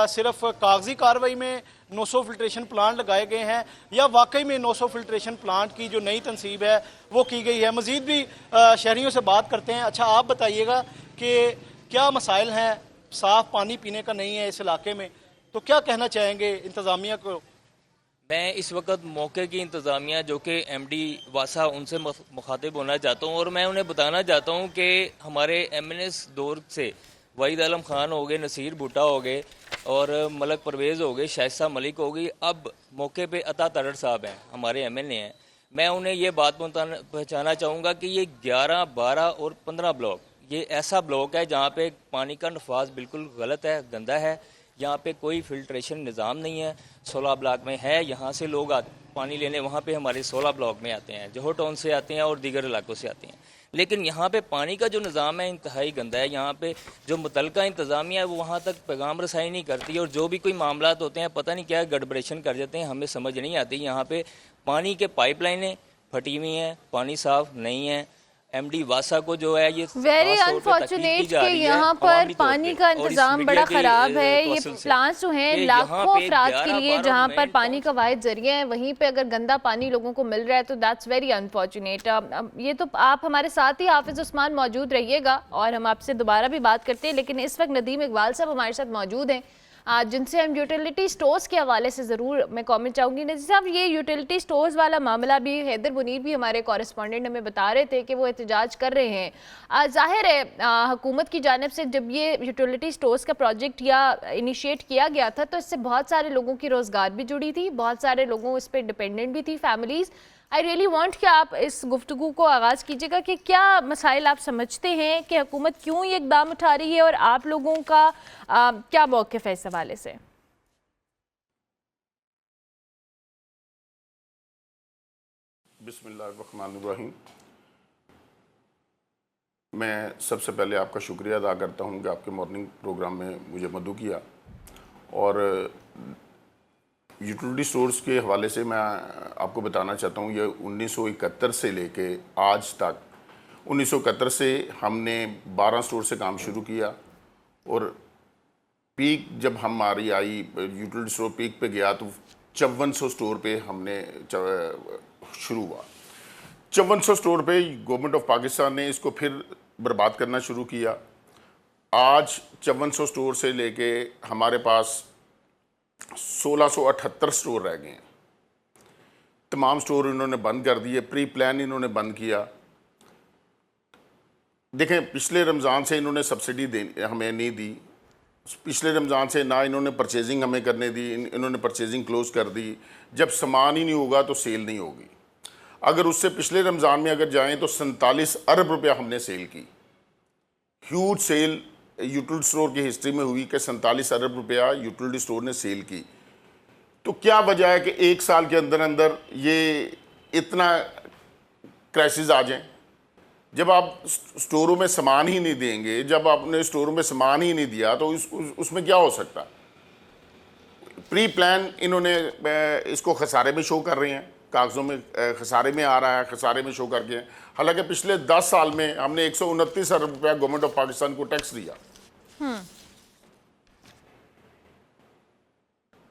सिर्फ कागजी कार्रवाई में 900 फिल्ट्रेशन प्लांट लगाए गए हैं या वाकई में 900 फिल्ट्रेशन प्लांट की जो नई तनसीब है वो की गई है? मज़ीद भी शहरियों से बात करते हैं। अच्छा, आप बताइएगा कि क्या मसाइल हैं, साफ़ पानी पीने का नहीं है इस इलाके में, तो क्या कहना चाहेंगे इंतज़ामिया को? मैं इस वक्त मौके की इंतज़ामिया जो कि MD वासा, उनसे मुखातिब होना चाहता हूँ और मैं उन्हें बताना चाहता हूँ कि हमारे MNAs दौर से वहीद आलम खान हो गए, नसीर भुट्टा हो गए और मलक परवेज़ हो गए, शाइस्ता मलिक हो गई, अब मौके पे अता तड़र साहब हैं, हमारे MNA हैं। मैं उन्हें ये बात पहचाना चाहूँगा कि ये 11, 12 और 15 ब्लॉक, ये ऐसा ब्लॉक है जहाँ पे पानी का नफाज बिल्कुल गलत है, गंदा है। यहाँ पे कोई फिल्ट्रेशन निज़ाम नहीं है। 16 ब्लॉक में है, यहाँ से लोग पानी लेने वहाँ पे हमारे 16 ब्लॉक में आते हैं, जोहर टाउन से आते हैं और दीगर इलाकों से आते हैं। लेकिन यहाँ पे पानी का जो निज़ाम है इंतहाई गंदा है। यहाँ पे जो मुतलका इंतज़ामिया है वो वहाँ तक पैगाम रसाई नहीं करती और जो भी कोई मामलात होते हैं पता नहीं क्या गड़बड़ेशन कर जाते हैं, हमें समझ नहीं आती। यहाँ पे पानी के पाइपलाइनें फटी हुई हैं, पानी साफ़ नहीं है। MD वासा को जो है ये वेरी अनफॉर्चुनेट कि यहाँ पर पानी का इंतजाम बड़ा ख़राब है। ये प्लांट्स जो हैं लाखों अफराद के लिए जहाँ पर पानी का वाहिद जरिया है, वहीं पे अगर गंदा पानी लोगों को मिल रहा है तो दैट्स वेरी अनफॉर्चुनेट। ये तो आप हमारे साथ ही हाफिज उस्मान मौजूद रहिएगा और हम आपसे दोबारा भी बात करते हैं, लेकिन इस वक्त नदीम इकबाल साहब हमारे साथ मौजूद हैं जिनसे हम यूटिलिटी स्टोर्स के हवाले से ज़रूर मैं कमेंट चाहूँगी। नज़ीर साहब, ये यूटिलिटी स्टोर्स वाला मामला भी हैदर मुनीर भी हमारे कॉरेस्पॉन्डेंट हमें बता रहे थे कि वो एहतजाज कर रहे हैं। ज़ाहिर है हुकूमत की जानिब से जब ये यूटिलिटी स्टोर्स का प्रोजेक्ट या इनिशिएट किया गया था तो इससे बहुत सारे लोगों की रोज़गार भी जुड़ी थी, बहुत सारे लोगों इस पर डिपेंडेंट भी थी, फैमिलीज़। आई रियली वांट कि आप इस गुफ्तगू को आगाज़ कीजिएगा कि क्या मसाइल आप समझते हैं कि हुकूमत क्यों ये इकदाम उठा रही है और आप लोगों का क्या मौक़िफ़ है इस हवाले से? बिस्मिल्लाहिर्रहमानिर्रहीम। मैं सबसे पहले आपका शुक्रिया अदा करता हूँ कि आपके मॉर्निंग प्रोग्राम में मुझे मदऊ किया। और यूटिलिटी स्टोर्स के हवाले से मैं आपको बताना चाहता हूँ, ये 1971 से लेके आज तक, 1971 से हमने 12 स्टोर से काम शुरू किया और पीक जब हमारी आई, यूटिलिटी स्टोर पीक पे गया तो 5400 स्टोर पे हमने शुरू हुआ। 5400 स्टोर पे गवर्नमेंट ऑफ पाकिस्तान ने इसको फिर बर्बाद करना शुरू किया। आज 5400 स्टोर से लेके हमारे पास 1678 स्टोर रह गए हैं। तमाम स्टोर इन्होंने बंद कर दिए, प्री प्लान इन्होंने बंद किया। देखें, पिछले रमज़ान से इन्होंने सब्सिडी हमें नहीं दी, पिछले रमज़ान से ना इन्होंने परचेजिंग हमें करने दी, इन्होंने परचेजिंग क्लोज़ कर दी। जब सामान ही नहीं होगा तो सेल नहीं होगी। अगर उससे पिछले रमज़ान में अगर जाएं तो 47 अरब रुपया हमने सेल की। ह्यूज सेल यूटिलिटी स्टोर की हिस्ट्री में हुई कि 47 अरब रुपया यूटिलिटी स्टोर ने सेल की। तो क्या वजह है कि एक साल के अंदर अंदर ये इतना क्राइसिस आ जाए? जब आप स्टोरों में सामान ही नहीं देंगे, जब आपने स्टोरों में सामान ही नहीं दिया तो उसमें क्या हो सकता? प्री प्लान इन्होंने इसको खसारे में शो कर रहे हैं। कागज़ों में खसारे में आ रहा है, खसारे में शो करके हैं। हालांकि पिछले 10 साल में हमने 129 अरब रुपया गवर्नमेंट ऑफ पाकिस्तान को टैक्स दिया।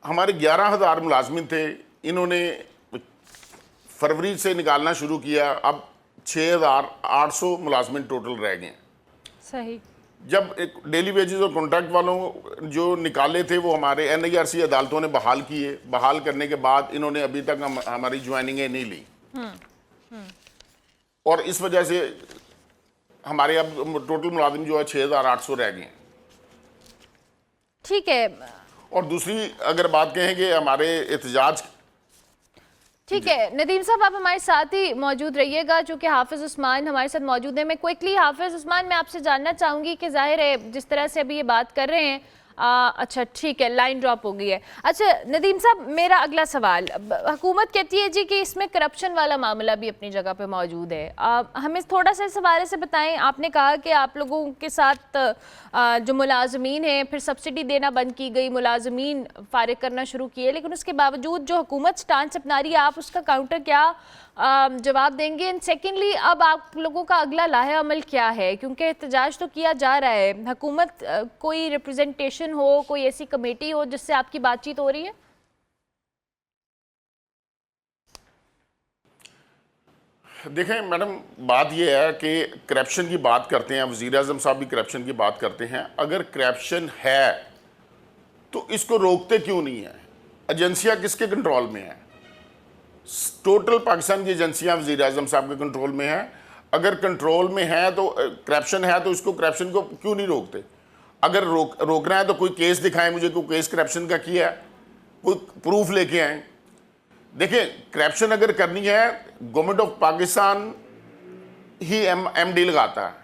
हमारे 11,000 मुलाजमिन थे, इन्होंने फरवरी से निकालना शुरू किया, अब 6,800 मुलाजमिन टोटल रह गए हैं। सही। जब एक डेली वेजेस और कॉन्ट्रैक्ट वालों जो निकाले थे वो हमारे NIRC अदालतों ने बहाल किए। बहाल करने के बाद इन्होंने अभी तक हमारी ज्वाइनिंगें नहीं ली, और इस वजह से हमारे अब टोटल मुलाजिम जो है 6,800 रह गए हैं। ठीक है। और दूसरी अगर बात कहें कि हमारे एहतजाज, ठीक है नदीम साहब, आप हमारे साथ ही मौजूद रहिएगा, चूँकि हाफिज़ उस्मान हमारे साथ मौजूद है। मैं क्विकली हाफिज़ उस्मान, मैं आपसे जानना चाहूँगी कि जाहिर है जिस तरह से अभी ये बात कर रहे हैं, अच्छा ठीक है, लाइन ड्रॉप हो गई है। अच्छा नदीम साहब, मेरा अगला सवाल, हुकूमत कहती है जी कि इसमें करप्शन वाला मामला भी अपनी जगह पे मौजूद है। हमें थोड़ा सा इस हवाले से बताएं। आपने कहा कि आप लोगों के साथ जो मुलाजमीन हैं, फिर सब्सिडी देना बंद की गई, मुलाजमीन फारिग करना शुरू किए, लेकिन उसके बावजूद जो हुकूमत स्टांस अपना रही है, आप उसका काउंटर क्या जवाब देंगे? एंड सेकेंडली, अब आप लोगों का अगला लाहे अमल क्या है? क्योंकि एहतजाज तो किया जा रहा है, हुकूमत कोई रिप्रेजेंटेशन हो, कोई ऐसी कमेटी हो जिससे आपकी बातचीत हो रही है? देखें मैडम, बात यह है कि करप्शन की बात करते हैं, वज़ीर आज़म साहब भी करप्शन की बात करते हैं। अगर करप्शन है तो इसको रोकते क्यों नहीं है? एजेंसियां किसके कंट्रोल में है? टोटल पाकिस्तान की एजेंसियां वज़ीर आज़म साहब के कंट्रोल में है। अगर कंट्रोल में है तो करप्शन है, तो इसको करप्शन को क्यों नहीं रोकते? अगर रोकना है तो कोई केस दिखाएं मुझे, कोई केस करप्शन का किया है, कोई प्रूफ लेके आए। देखिए, करप्शन अगर करनी है, government of Pakistan he MD लगाता है।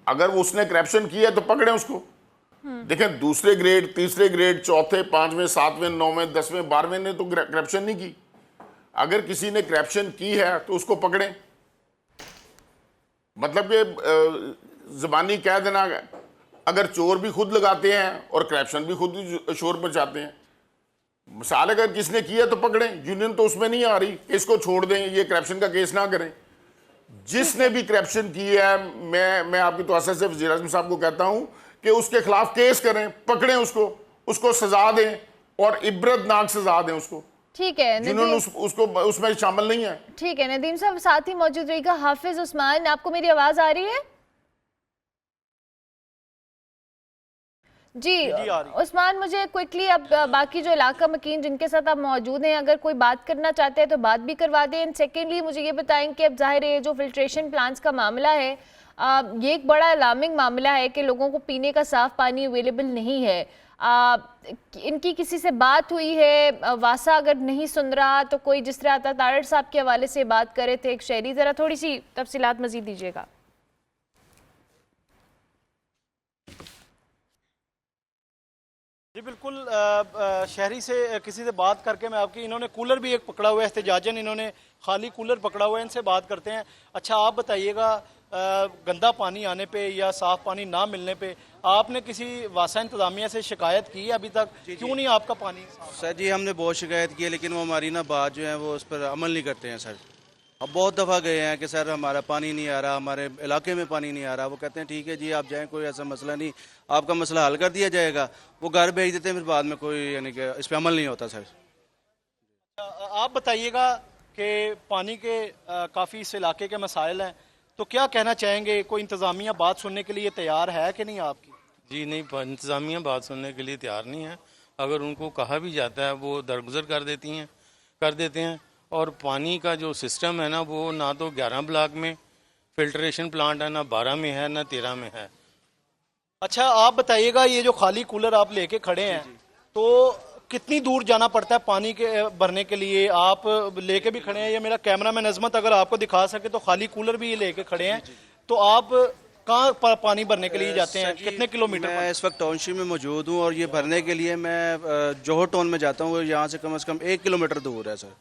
अगर वो उसने करप्शन किया तो पकड़े उसको। देखें, दूसरे ग्रेड, तीसरे ग्रेड, चौथे, 5वें, 7वें, 9वें, 10वें, 12वें ने तो करप्शन नहीं की। अगर किसी ने करप्शन की है तो उसको पकड़ें। मतलब कि ज़बानी कह देना, अगर चोर भी खुद लगाते हैं और करप्शन भी खुद शोर मचाते हैं। मिसाल अगर किसने किया तो पकड़ें, यूनियन तो उसमें नहीं आ रही कि इसको छोड़ दें, ये करप्शन का केस ना करें। जिसने भी करप्शन किया है, मैं आपकी तवज्जो से वज़ीर आज़म साहब को कहता हूं कि उसके खिलाफ केस करें, पकड़ें उसको सजा दें और इबरतनाक सजा दें उसको। ठीक है, जिन्होंने उसको उसमें शामिल नहीं है। ठीक है नदीम साहब, साथ ही मौजूद रहेगा हाफिज उस्मान। आपको मेरी आवाज आ रही है? जी उस्मान, मुझे क्विकली अब बाकी जो इलाका मकीन जिनके साथ आप मौजूद हैं, अगर कोई बात करना चाहते हैं तो बात भी करवा दें। एंड सेकेंडली मुझे ये बताएं कि अब जाहिर है जो फिल्ट्रेशन प्लांट्स का मामला है, ये एक बड़ा अलार्मिंग मामला है कि लोगों को पीने का साफ पानी अवेलेबल नहीं है। इनकी किसी से बात हुई है? वासा अगर नहीं सुन रहा तो कोई, जिस तरह आता तारड़ साहब के हवाले से बात करे थे एक शहरी, ज़रा थोड़ी सी तफसीलात मजीद दीजिएगा। जी बिल्कुल, शहरी से किसी से बात करके मैं आपकी, इन्होंने कूलर भी एक पकड़ा हुआ है, एहतजाजन इन्होंने खाली कूलर पकड़ा हुआ है, इनसे बात करते हैं। अच्छा आप बताइएगा, गंदा पानी आने पे या साफ़ पानी ना मिलने पे आपने किसी वासा इंतज़ामिया से शिकायत की है अभी तक? क्यों नहीं आपका पानी? सर जी हमने बहुत शिकायत की है, लेकिन वो हमारी ना बात जो है वो उस पर अमल नहीं करते हैं सर। अब बहुत दफ़ा गए हैं कि सर हमारा पानी नहीं आ रहा, हमारे इलाके में पानी नहीं आ रहा। वो कहते हैं ठीक है जी आप जाएं, कोई ऐसा मसला नहीं, आपका मसला हल कर दिया जाएगा। वो घर भेज देते हैं, फिर बाद में कोई यानी कि इस पर अमल नहीं होता सर। आप बताइएगा कि पानी के काफ़ी इस इलाके के मसाइल हैं, तो क्या कहना चाहेंगे? कोई इंतज़ामिया बात सुनने के लिए तैयार है कि नहीं आपकी? जी नहीं, इंतज़ामिया बात सुनने के लिए तैयार नहीं है। अगर उनको कहा भी जाता है वो दरगुजर कर देते हैं। और पानी का जो सिस्टम है ना, वो ना तो 11 ब्लॉक में फिल्ट्रेशन प्लांट है, ना 12 में है, ना 13 में है। अच्छा आप बताइएगा, ये जो खाली कूलर आप लेके खड़े हैं, तो कितनी दूर जाना पड़ता है पानी के भरने के लिए? आप लेके भी खड़े हैं, ये मेरा कैमरामैन अजमत अगर आपको दिखा सके तो खाली कूलर भी ये लेके खड़े हैं, तो आप कहाँ पानी भरने के लिए जाते हैं? कितने किलोमीटर? मैं इस वक्त टाउनशिप में मौजूद हूँ और ये भरने के लिए मैं जोहर टाउन में जाता हूँ। यहाँ से कम 1 किलोमीटर दूर है सर।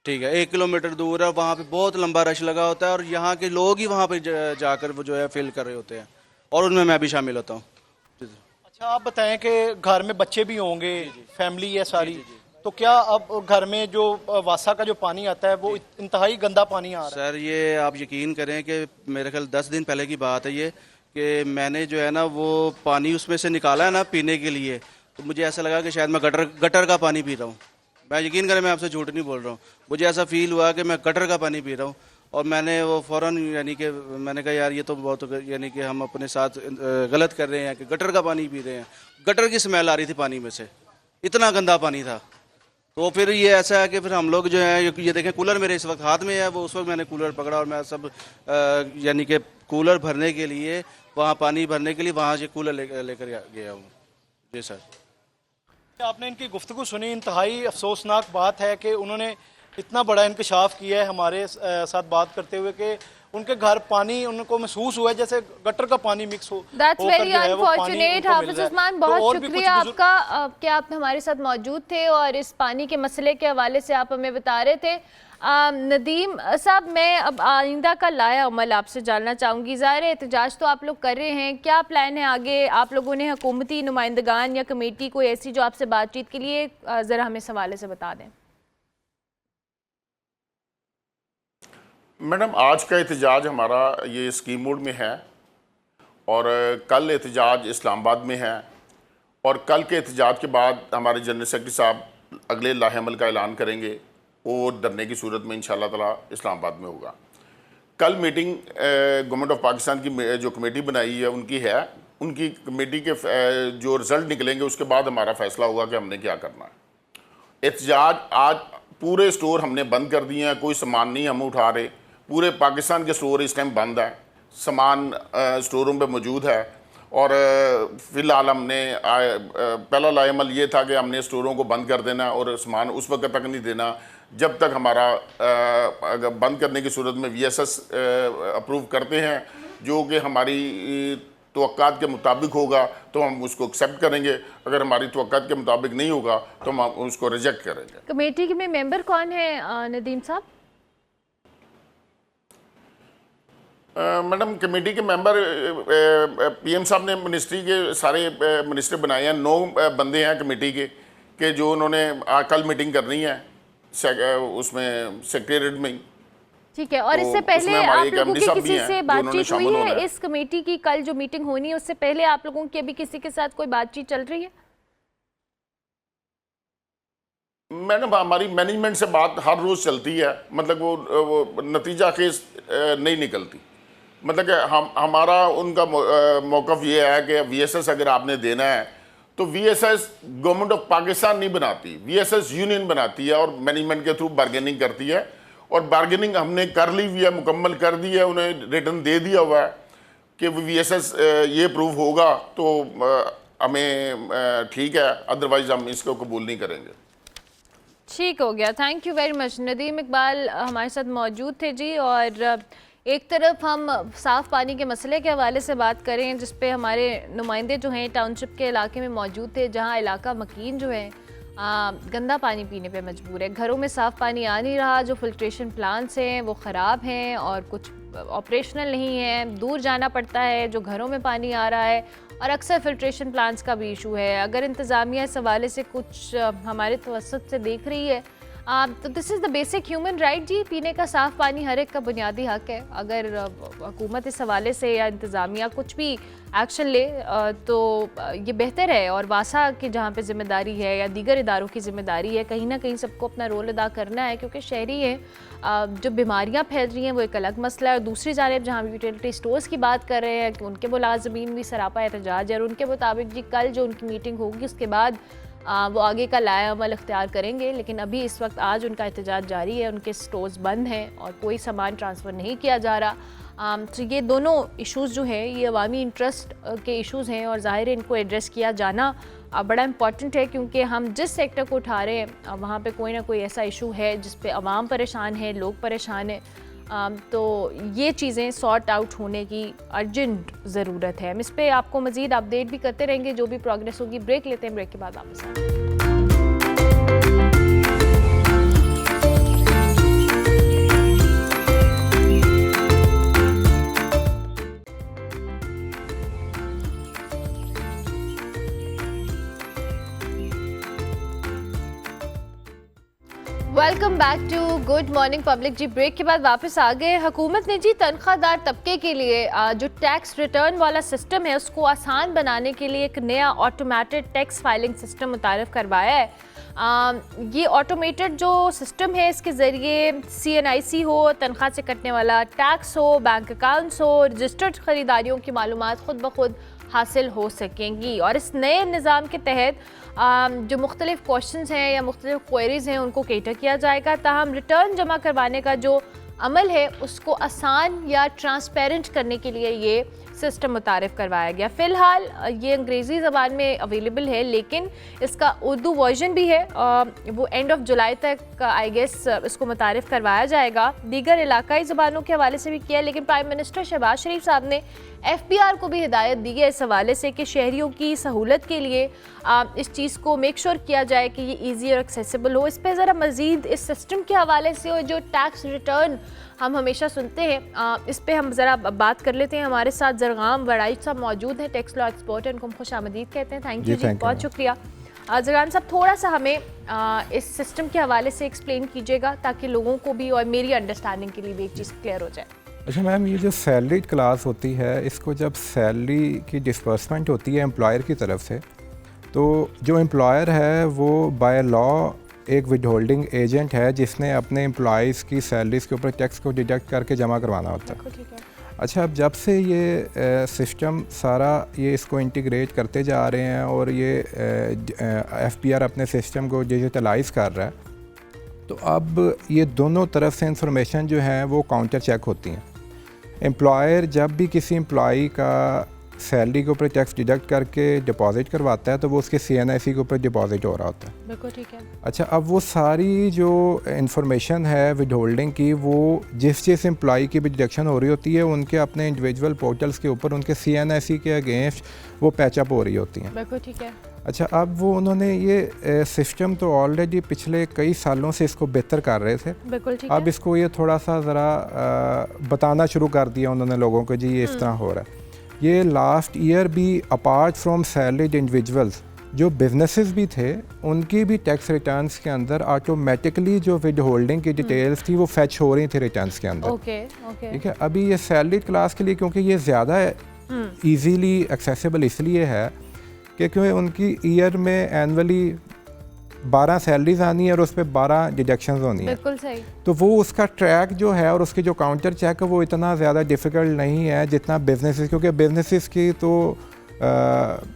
ठीक है, 1 किलोमीटर दूर है। वहाँ पे बहुत लंबा रश लगा होता है और यहाँ के लोग ही वहाँ पे जाकर वो जो है फिल कर रहे होते हैं, और उनमें मैं भी शामिल होता हूँ। अच्छा आप बताएं कि घर में बच्चे भी होंगे, फैमिली है सारी, तो क्या अब घर में जो वासा का जो पानी आता है वो इंतहाई गंदा पानी आ रहा है? सर ये आप यकीन करें कि मेरे ख्याल 10 दिन पहले की बात है ये, कि मैंने जो है ना वो पानी उसमें से निकाला है ना पीने के लिए, तो मुझे ऐसा लगा कि शायद मैं गटर का पानी पी रहा हूँ। मैं यकीन करें, मैं आपसे झूठ नहीं बोल रहा हूँ, मुझे ऐसा फील हुआ कि मैं गटर का पानी पी रहा हूँ। और मैंने वो फ़ौरन यानी कि मैंने कहा यार ये तो बहुत यानी कि हम अपने साथ गलत कर रहे हैं कि गटर का पानी पी रहे हैं। गटर की स्मेल आ रही थी पानी में से, इतना गंदा पानी था। तो फिर ये ऐसा है कि फिर हम लोग जो है ये देखें, कूलर मेरे इस वक्त हाथ में है, वो उस वक्त मैंने कूलर पकड़ा और मैं सब यानी कि कूलर भरने के लिए, वहाँ पानी भरने के लिए वहाँ से कूलर लेकर गया हूँ। जी सर। आपने इनकी गुफ्तगू सुनी, इंतहाई अफसोसनाक बात है कि उन्होंने इतना बड़ा इंकशाफ किया है हमारे साथ बात करते हुए कि उनके घर पानी उनको महसूस हुआ है जैसे गटर का पानी मिक्स हो। दैट्स होकर वेरी जो है वो पानी अनफॉर्चुनेट। उनको मिल हाफिज रहा है। उस्मान, तो बहुत और भी शुक्रिया कुछ बुजुर्ग- आपका कि आप हमारे साथ मौजूद थे और इस पानी के मसले के हवाले से आप हमें बता रहे थे। नदीम साहब, मैं अब आइंदा का लाया अमल आपसे जानना चाहूँगी। ज़ाहिर है एहतजाज तो आप लोग कर रहे हैं, क्या प्लान है आगे? आप लोगों ने हुकूमती नुमाइंदगान या कमेटी कोई ऐसी जो आपसे बातचीत के लिए, ज़रा हमें इस हवाले से बता दें। मैडम, आज का एहतजाज हमारा ये स्कीम मोड में है और कल एहतजाज इस्लामाबाद में है और कल के एहतजाज के बाद हमारे जनरल सेक्रेटरी साहब अगले लाहे अमल का ऐलान करेंगे। वो धरने की सूरत में इंशाअल्लाह ताला इस्लामाबाद में होगा। कल मीटिंग गवर्नमेंट ऑफ पाकिस्तान की जो कमेटी बनाई है उनकी है, उनकी कमेटी के जो रिज़ल्ट निकलेंगे उसके बाद हमारा फ़ैसला होगा कि हमने क्या करना है। एहतजाज आज पूरे स्टोर हमने बंद कर दिए हैं, कोई सामान नहीं हम उठा रहे। पूरे पाकिस्तान के स्टोर इस टाइम बंद है, सामान स्टोरों पे मौजूद है और फ़िलहाल हमने पहला लाएमल ये था कि हमने स्टोरों को बंद कर देना और सामान उस वक्त तक नहीं देना जब तक हमारा अगर बंद करने की सूरत में VSS अप्रूव करते हैं, जो कि हमारी तवक्कात के मुताबिक होगा तो हम उसको एक्सेप्ट करेंगे, अगर हमारी तवक्कात के मुताबिक नहीं होगा तो हम उसको रिजेक्ट करेंगे। कमेटी में मेंबर कौन है नदीम साहब? मैडम, कमेटी के मेंबर PM साहब ने मिनिस्ट्री के सारे मिनिस्टर बनाए हैं। 9 बंदे हैं कमेटी के जो उन्होंने कल मीटिंग करनी है उसमें सेक्रेटरीट में ही। ठीक है। और तो इससे पहले उसमें हमारे आप एक लोगों MD की साहब किसी भी हैं, से जो उन्होंने बातचीत शामिल हुई होना है? है। इस कमेटी की कल जो मीटिंग होनी है उससे पहले आप लोगों की अभी किसी के साथ कोई बातचीत चल रही है? मैडम, हमारी मैनेजमेंट से बात हर रोज़ चलती है, मतलब वो नतीजा केस नहीं निकलती। मतलब कि हमारा उनका मौक़िफ़ ये है कि VSS अगर आपने देना है तो VSS गवर्नमेंट ऑफ पाकिस्तान नहीं बनाती, VSS यूनियन बनाती है और मैनेजमेंट के थ्रू बार्गेनिंग करती है। और बार्गेनिंग हमने कर ली हुई है, मुकम्मल कर दी है, उन्हें रिटर्न दे दिया हुआ है कि VSS ये प्रूव होगा तो हमें ठीक है, अदरवाइज़ हम इसको कबूल नहीं करेंगे। ठीक हो गया, thank you very much. Nadeem Iqbal हमारे साथ मौजूद थे जी। और एक तरफ हम साफ़ पानी के मसले के हवाले से बात करें जिस पे हमारे नुमाइंदे जो हैं टाउनशिप के इलाके में मौजूद थे, जहां इलाका मकीन जो है गंदा पानी पीने पे मजबूर है। घरों में साफ़ पानी आ नहीं रहा, जो फिल्ट्रेशन प्लांट्स हैं वो ख़राब हैं और कुछ ऑपरेशनल नहीं है, दूर जाना पड़ता है जो घरों में पानी आ रहा है। और अक्सर फिल्ट्रेशन प्लांट्स का भी इशू है। अगर इंतज़ामिया इस हवाले से कुछ हमारे तवज्जुह से देख रही है तो this is the basic human right जी। पीने का साफ़ पानी हर एक का बुनियादी हक है। अगर हुकूमत इस हवाले से या इंतज़ामिया कुछ भी एक्शन ले तो ये बेहतर है। और वासा की जहाँ पे ज़िम्मेदारी है या दीगर इदारों की ज़िम्मेदारी है, कहीं ना कहीं सबको अपना रोल अदा करना है, क्योंकि शहरी हैं जो बीमारियाँ फैल रही हैं वो एक अलग मसला है। और दूसरी जानिब जहाँ यूटिलिटी स्टोर्स की बात कर रहे हैं कि उनके मुलाजमीन भी सरापा एहतजाज है और उनके मुताबिक जी कल जो उनकी मीटिंग होगी उसके बाद वो आगे का लाया अमल इख्तियार करेंगे। लेकिन अभी इस वक्त आज उनका एहतजाज जारी है, उनके स्टोर्स बंद हैं और कोई सामान ट्रांसफ़र नहीं किया जा रहा। तो ये दोनों इश्यूज़ जो हैं ये अवामी इंटरेस्ट के इश्यूज़ हैं और ज़ाहिर है इनको एड्रेस किया जाना बड़ा इम्पॉर्टेंट है, क्योंकि हम जिस सेक्टर को उठा रहे हैं वहाँ पे कोई ना कोई ऐसा इशू है जिस पे अवाम परेशान है, लोग परेशान हैं। तो ये चीज़ें सॉर्ट आउट होने की अर्जेंट ज़रूरत है। हम इस पर आपको मज़ीद अपडेट भी करते रहेंगे जो भी प्रोग्रेस होगी। ब्रेक लेते हैं, ब्रेक के बाद वापस आते हैं। Welcome back to good morning public. जी ब्रेक के बाद वापस आ गए। हुकूमत ने जी तनख्वाहदार तबके के लिए जो टैक्स रिटर्न वाला सिस्टम है उसको आसान बनाने के लिए एक नया ऑटोमेटेड टैक्स फाइलिंग सिस्टम मुतारिफ करवाया है। ये ऑटोमेटेड जो सिस्टम है इसके ज़रिए CNIC हो, तनख्वाह से कटने वाला टैक्स हो, बैंक अकाउंट्स हो, रजिस्टर्ड ख़रीदारियों की मालूमात ख़ुद ब खुद हासिल हो सकेंगी। और इस नए निज़ाम के तहत जो मुख्तलिफ क्वेश्चंस हैं या मुख्तलिफ क्वेरीज़ हैं उनको कैटर किया जाएगा। ताहम रिटर्न जमा करवाने का जो अमल है उसको आसान या ट्रांसपेरेंट करने के लिए ये सिस्टम मुतारिफ करवाया गया। फ़िलहाल ये अंग्रेज़ी ज़बान में अवेलेबल है, लेकिन इसका उर्दू वर्जन भी है। वो एंड ऑफ जुलाई तक आई गेस इसको मुतारिफ करवाया जाएगा। दीगर इलाकाई ज़बानों के हवाले से भी किया, लेकिन प्राइम मिनिस्टर शहबाज शरीफ साहब ने FBR को भी हिदायत दी है इस हवाले से कि शहरियों की सहूलत के लिए इस चीज़ को मेक श्योर किया जाए कि ये ईजी और एक्सेसिबल हो। इस पर ज़रा मज़ीद इस सिस्टम के हवाले से और जो टैक्स रिटर्न हम हमेशा सुनते हैं इस पे हम ज़रा बात कर लेते हैं। हमारे साथ जरगाम वड़ाई साहब मौजूद हैं, टैक्स लॉ एक्सपर्ट हैं, उनको हम खुशामदीद कहते हैं। थैंक यू जी, बहुत शुक्रिया। जरगाम साहब थोड़ा सा हमें इस सिस्टम के हवाले से एक्सप्लेन कीजिएगा ताकि लोगों को भी और मेरी अंडरस्टैंडिंग के लिए भी एक चीज़ क्लियर हो जाए। अच्छा मैम, ये जो सैलरीड क्लास होती है इसको जब सैलरी की डिस्बर्समेंट होती है एम्प्लॉयर की तरफ से, तो जो एम्प्लॉयर है वो बाय लॉ एक विद होल्डिंग एजेंट है जिसने अपने एम्प्लॉयज़ की सैलरीज़ के ऊपर टैक्स को डिडक्ट करके जमा करवाना होता है। अच्छा, अब जब से ये सिस्टम सारा ये इसको इंटीग्रेट करते जा रहे हैं और ये FBR अपने सिस्टम को डिजिटलाइज़ कर रहा है, तो अब ये दोनों तरफ से इंफॉर्मेशन जो है वो काउंटर चेक होती हैं। एम्प्लॉयर जब भी किसी एम्प्लॉई का सैलरी के ऊपर टैक्स डिडक्ट करके डिपॉजिट करवाता है तो वो उसके CNIC के ऊपर डिपॉजिट हो रहा होता है। बिल्कुल ठीक है। अच्छा, अब वो सारी जो इंफॉर्मेशन है विद होल्डिंग की, वो जिस एम्प्लॉई की भी डिडक्शन हो रही होती है उनके अपने इंडिविजुअल पोर्टल्स के ऊपर उनके CNIC के अगेंस्ट वो पैचअप हो रही होती हैं। बिल्कुल ठीक है। अच्छा, अब वो उन्होंने ये सिस्टम तो ऑलरेडी पिछले कई सालों से इसको बेहतर कर रहे थे। बिल्कुल ठीक अब इसको ये थोड़ा सा ज़रा बताना शुरू कर दिया उन्होंने लोगों को, जी ये इस तरह हो रहा है। ये लास्ट ईयर भी अपार्ट फ्रॉम सैलरीड इंडिविजुअल्स जो बिजनेसेस भी थे उनकी भी टैक्स रिटर्न्स के अंदर ऑटोमेटिकली जो विद होल्डिंग की डिटेल्स थी वो फैच हो रही थी रिटर्न्स के अंदर। ठीक है। अभी ये सैलरीड क्लास के लिए क्योंकि ये ज़्यादा ईजीली एक्सेसिबल इसलिए है क्योंकि उनकी ईयर में एनुअली 12 सैलरीज आनी है और उस पर 12 डिडक्शंस होनी है। बिल्कुल सही। तो वो उसका ट्रैक जो है और उसके जो काउंटर चेक है वो इतना ज़्यादा डिफ़िकल्ट नहीं है जितना बिजनेसेस, क्योंकि बिजनेसेस की तो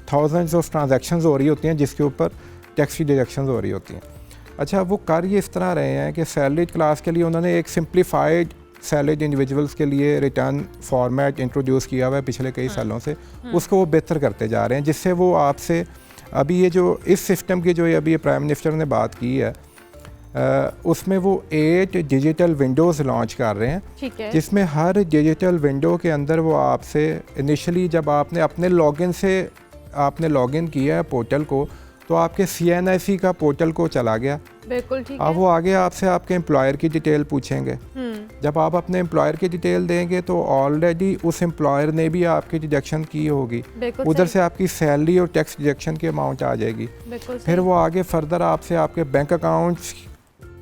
थाउजेंड्स ऑफ ट्रांजैक्शंस हो रही होती हैं जिसके ऊपर टैक्स की डिडक्शंस हो रही होती हैं। अच्छा, वो कर ये इस तरह रहे हैं कि सैलरीड क्लास के लिए उन्होंने एक सिंप्लीफाइड सैलरीड इंडिविजुअल्स के लिए रिटर्न फॉर्मेट इंट्रोड्यूस किया हुआ है पिछले कई सालों से, उसको वो बेहतर करते जा रहे हैं, जिससे वो आपसे अभी ये जो इस सिस्टम की जो अभी प्राइम मिनिस्टर ने बात की है उसमें वो 8 डिजिटल विंडोज़ लॉन्च कर रहे हैं, जिसमें हर डिजिटल विंडो के अंदर वो आपसे इनिशियली जब आपने अपने लॉगिन से आपने लॉगिन किया है पोर्टल को, तो आपके CNIC का पोर्टल को चला गया। बिल्कुल ठीक है। अब वो आगे आपसे आपके एम्प्लॉयर की डिटेल पूछेंगे। जब आप अपने एम्प्लॉयर की डिटेल देंगे तो ऑलरेडी उस एम्प्लॉयर ने भी आपकी डिडक्शन की होगी, उधर से आपकी सैलरी और टैक्स डिडक्शन की अमाउंट आ जाएगी। फिर वो आगे फर्दर आपसे आपके बैंक अकाउंट्स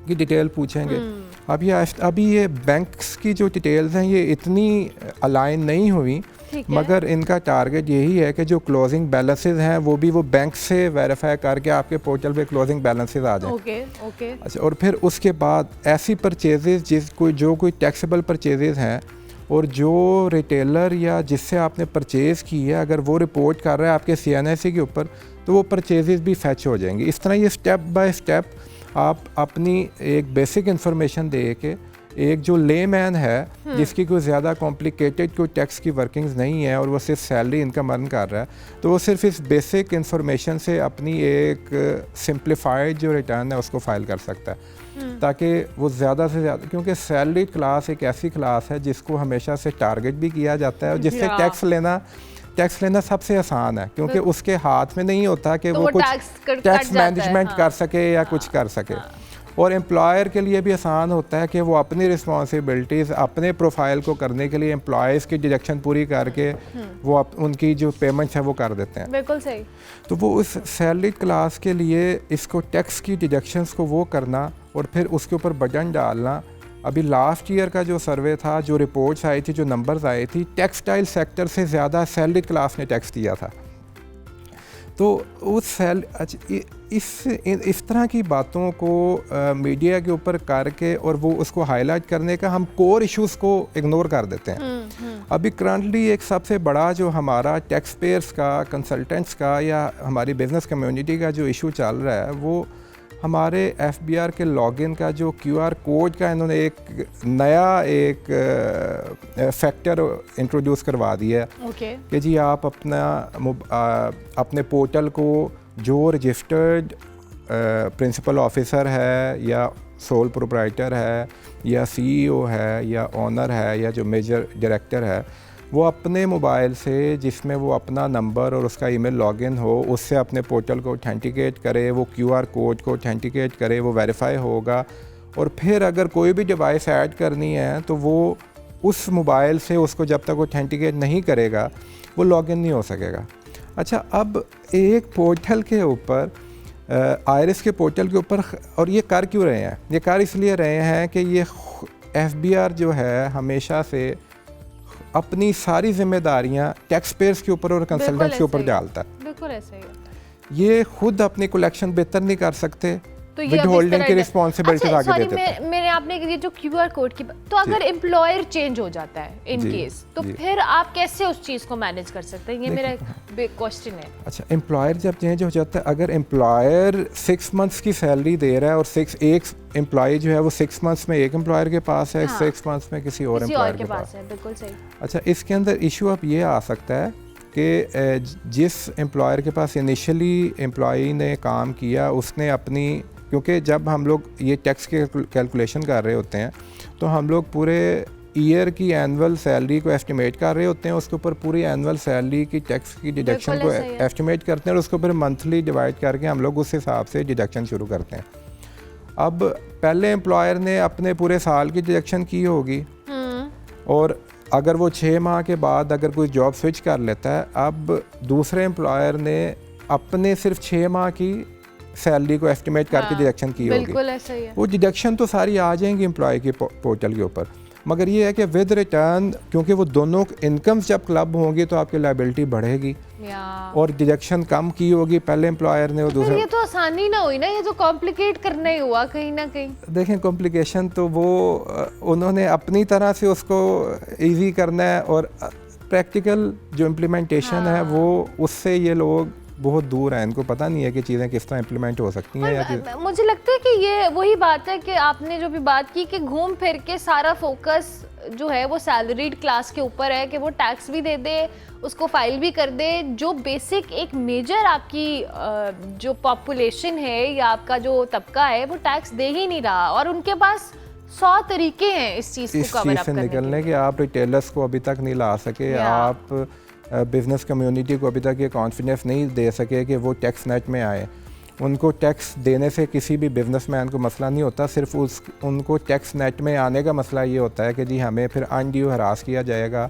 की डिटेल पूछेंगे। अभी ये बैंक्स की जो डिटेल्स हैं ये इतनी अलाइन नहीं हुई, मगर इनका टारगेट यही है कि जो क्लोजिंग बैलेंसेस हैं वो भी वो बैंक से वेरीफाई करके आपके पोर्टल पे क्लोजिंग बैलेंसेस आ जाएं। अच्छा, और फिर उसके बाद ऐसी परचेजेस जो कोई टैक्सेबल परचेजेस हैं और जो रिटेलर या जिससे आपने परचेज़ की है अगर वो रिपोर्ट कर रहा है आपके CNIC के ऊपर तो वो परचेजेस भी फैच हो जाएंगी। इस तरह ये स्टेप बाय स्टेप आप अपनी एक बेसिक इन्फॉर्मेशन दे के एक जो लेमैन है जिसकी कोई ज़्यादा कॉम्प्लिकेटेड कोई टैक्स की वर्किंग्स नहीं है और वो सिर्फ सैलरी इनकम अर्न कर रहा है, तो वो सिर्फ इस बेसिक इन्फॉर्मेशन से अपनी एक सिंप्लीफाइड जो रिटर्न है उसको फाइल कर सकता है, ताकि वो ज़्यादा से ज़्यादा, क्योंकि सैलरी क्लास एक ऐसी क्लास है जिसको हमेशा से टारगेट भी किया जाता है और जिससे टैक्स लेना सबसे आसान है, क्योंकि उसके हाथ में नहीं होता कि वो कुछ टैक्स मैनेजमेंट कर सके या कुछ कर सके। और एम्प्लॉयर के लिए भी आसान होता है कि वो अपनी रिस्पॉन्सिबिलिटीज़ अपने प्रोफाइल को करने के लिए एम्प्लॉयज़ की डिडक्शन पूरी करके वो उनकी जो पेमेंट्स है वो कर देते हैं। बिल्कुल सही। तो वो उस सैलरी क्लास के लिए इसको टैक्स की डिडक्शंस को वो करना और फिर उसके ऊपर बटन डालना। अभी लास्ट ईयर का जो सर्वे था, जो रिपोर्ट्स आई थी, जो नंबर्स आई थी, टेक्सटाइल सेक्टर से ज़्यादा सैलरी क्लास ने टैक्स दिया था। तो उस इस तरह की बातों को मीडिया के ऊपर करके और वो उसको हाईलाइट करने का हम कोर इश्यूज़ को इग्नोर कर देते हैं। अभी करंटली एक सबसे बड़ा जो हमारा टैक्स पेयर्स का, कंसल्टेंट्स का या हमारी बिज़नेस कम्युनिटी का जो इशू चल रहा है वो हमारे FBR के लॉगिन का जो QR कोड का इन्होंने एक नया एक फैक्टर इंट्रोड्यूस करवा दिया है कि जी आप अपने पोर्टल को जो रजिस्टर्ड प्रिंसिपल ऑफिसर है या सोल प्रोप्राइटर है या CEO है या ओनर है या जो मेजर डायरेक्टर है, वो अपने मोबाइल से जिसमें वो अपना नंबर और उसका ईमेल लॉगिन हो, उससे अपने पोर्टल को ऑथेंटिकेट करे, वो QR कोड को ऑथेंटिकेट करे, वो वेरीफाई होगा और फिर अगर कोई भी डिवाइस ऐड करनी है तो वो उस मोबाइल से उसको जब तक ऑथेंटिकेट नहीं करेगा वो लॉगिन नहीं हो सकेगा। अच्छा, अब एक पोर्टल के ऊपर आयरिस के पोर्टल के ऊपर, और ये कर क्यों रहे हैं? ये कर इसलिए रहे हैं कि ये FBR जो है हमेशा से अपनी सारी जिम्मेदारियां टैक्स पेयर्स के ऊपर और कंसल्टेंट्स के ऊपर डालता है। बिल्कुल ऐसा ही है। ये खुद अपनी कलेक्शन बेहतर नहीं कर सकते, तो ये विद होल्डिंग की रिस्पॉन्सिबिलिटी आगे दे देते हैं। मैंने आपने ये जो QR कोड की, तो अगर एम्प्लॉयर चेंज हो जाता है इन केस, तो फिर आप कैसे उस चीज़ को मैनेज कर सकते हैं? ये मेरा बिग क्वेश्चन है। अच्छा, एम्प्लॉयर जब चेंज हो जाता है, अगर एम्प्लॉयर 6 मंथ्स की सैलरी दे रहा है और एक एम्प्लॉय जो है वो 6 मंथ्स में एक एम्प्लॉयर के पास है, 6 मंथ्स में किसी और एम्प्लॉयर के पास है। बिल्कुल सही। अच्छा, इसके अंदर इशू अब ये आ सकता है कि जिस एम्प्लॉयर के पास इनिशियली एम्प्लॉई ने काम किया, उसने अपनी, क्योंकि जब हम लोग ये टैक्स के कैलकुलेशन कर रहे होते हैं तो हम लोग पूरे ईयर की एनुअल सैलरी को एस्टिमेट कर रहे होते हैं, उसके ऊपर पूरी एनुअल सैलरी की टैक्स की डिडक्शन को एस्टिमेट करते हैं और उसके ऊपर मंथली डिवाइड करके हम लोग उस हिसाब से डिडक्शन शुरू करते हैं। अब पहले एम्प्लॉयर ने अपने पूरे साल की डिडक्शन की होगी और अगर वो 6 माह के बाद अगर कोई जॉब स्विच कर लेता है, अब दूसरे एम्प्लॉयर ने अपने सिर्फ 6 माह की सैलरी को एस्टिमेट करके डिडक्शन की होगी। बिल्कुल ऐसा ही है। वो डिडक्शन तो सारी आ जाएंगी एम्प्लॉय के पोर्टल के ऊपर, मगर ये है कि विद रिटर्न, क्योंकि वो दोनों इनकम्स जब क्लब होंगी तो आपकी लायबिलिटी बढ़ेगी और डिडक्शन कम की होगी पहले एम्प्लॉयर ने और दूसरे। ये तो आसानी ना हुई ना, ये तो कॉम्प्लिकेट करना ही हुआ कहीं ना कहीं। देखें, कॉम्प्लिकेशन तो वो उन्होंने अपनी तरह से उसको ईजी करना है और प्रैक्टिकल जो इम्प्लीमेंटेशन है वो उससे ये लोग बहुत दूर है, इनको पता नहीं है कि चीज़ें किस तरह इम्प्लीमेंट हो सकती हैं। या मुझे लगता है कि ये वही बात है कि आपने जो भी बात की कि घूम फिर के सारा फोकस जो है वो सैलरीड क्लास के ऊपर है कि वो टैक्स भी दे दे, उसको फाइल भी कर दे। जो बेसिक एक मेजर आपकी जो पॉपुलेशन है या आपका जो तबका है वो टैक्स दे ही नहीं रहा और उनके पास 100 तरीके हैं इस चीज़ को कवर अप करने के। निकलने के आप रिटेलर्स को अभी तक नहीं ला सके, आप बिज़नेस कम्युनिटी को अभी तक ये कॉन्फिडेंस नहीं दे सके कि वो टैक्स नेट में आए। उनको टैक्स देने से किसी भी बिजनेसमैन को मसला नहीं होता, सिर्फ उनको टैक्स नेट में आने का मसला ये होता है कि जी हमें फिर अनड्यू हरास किया जाएगा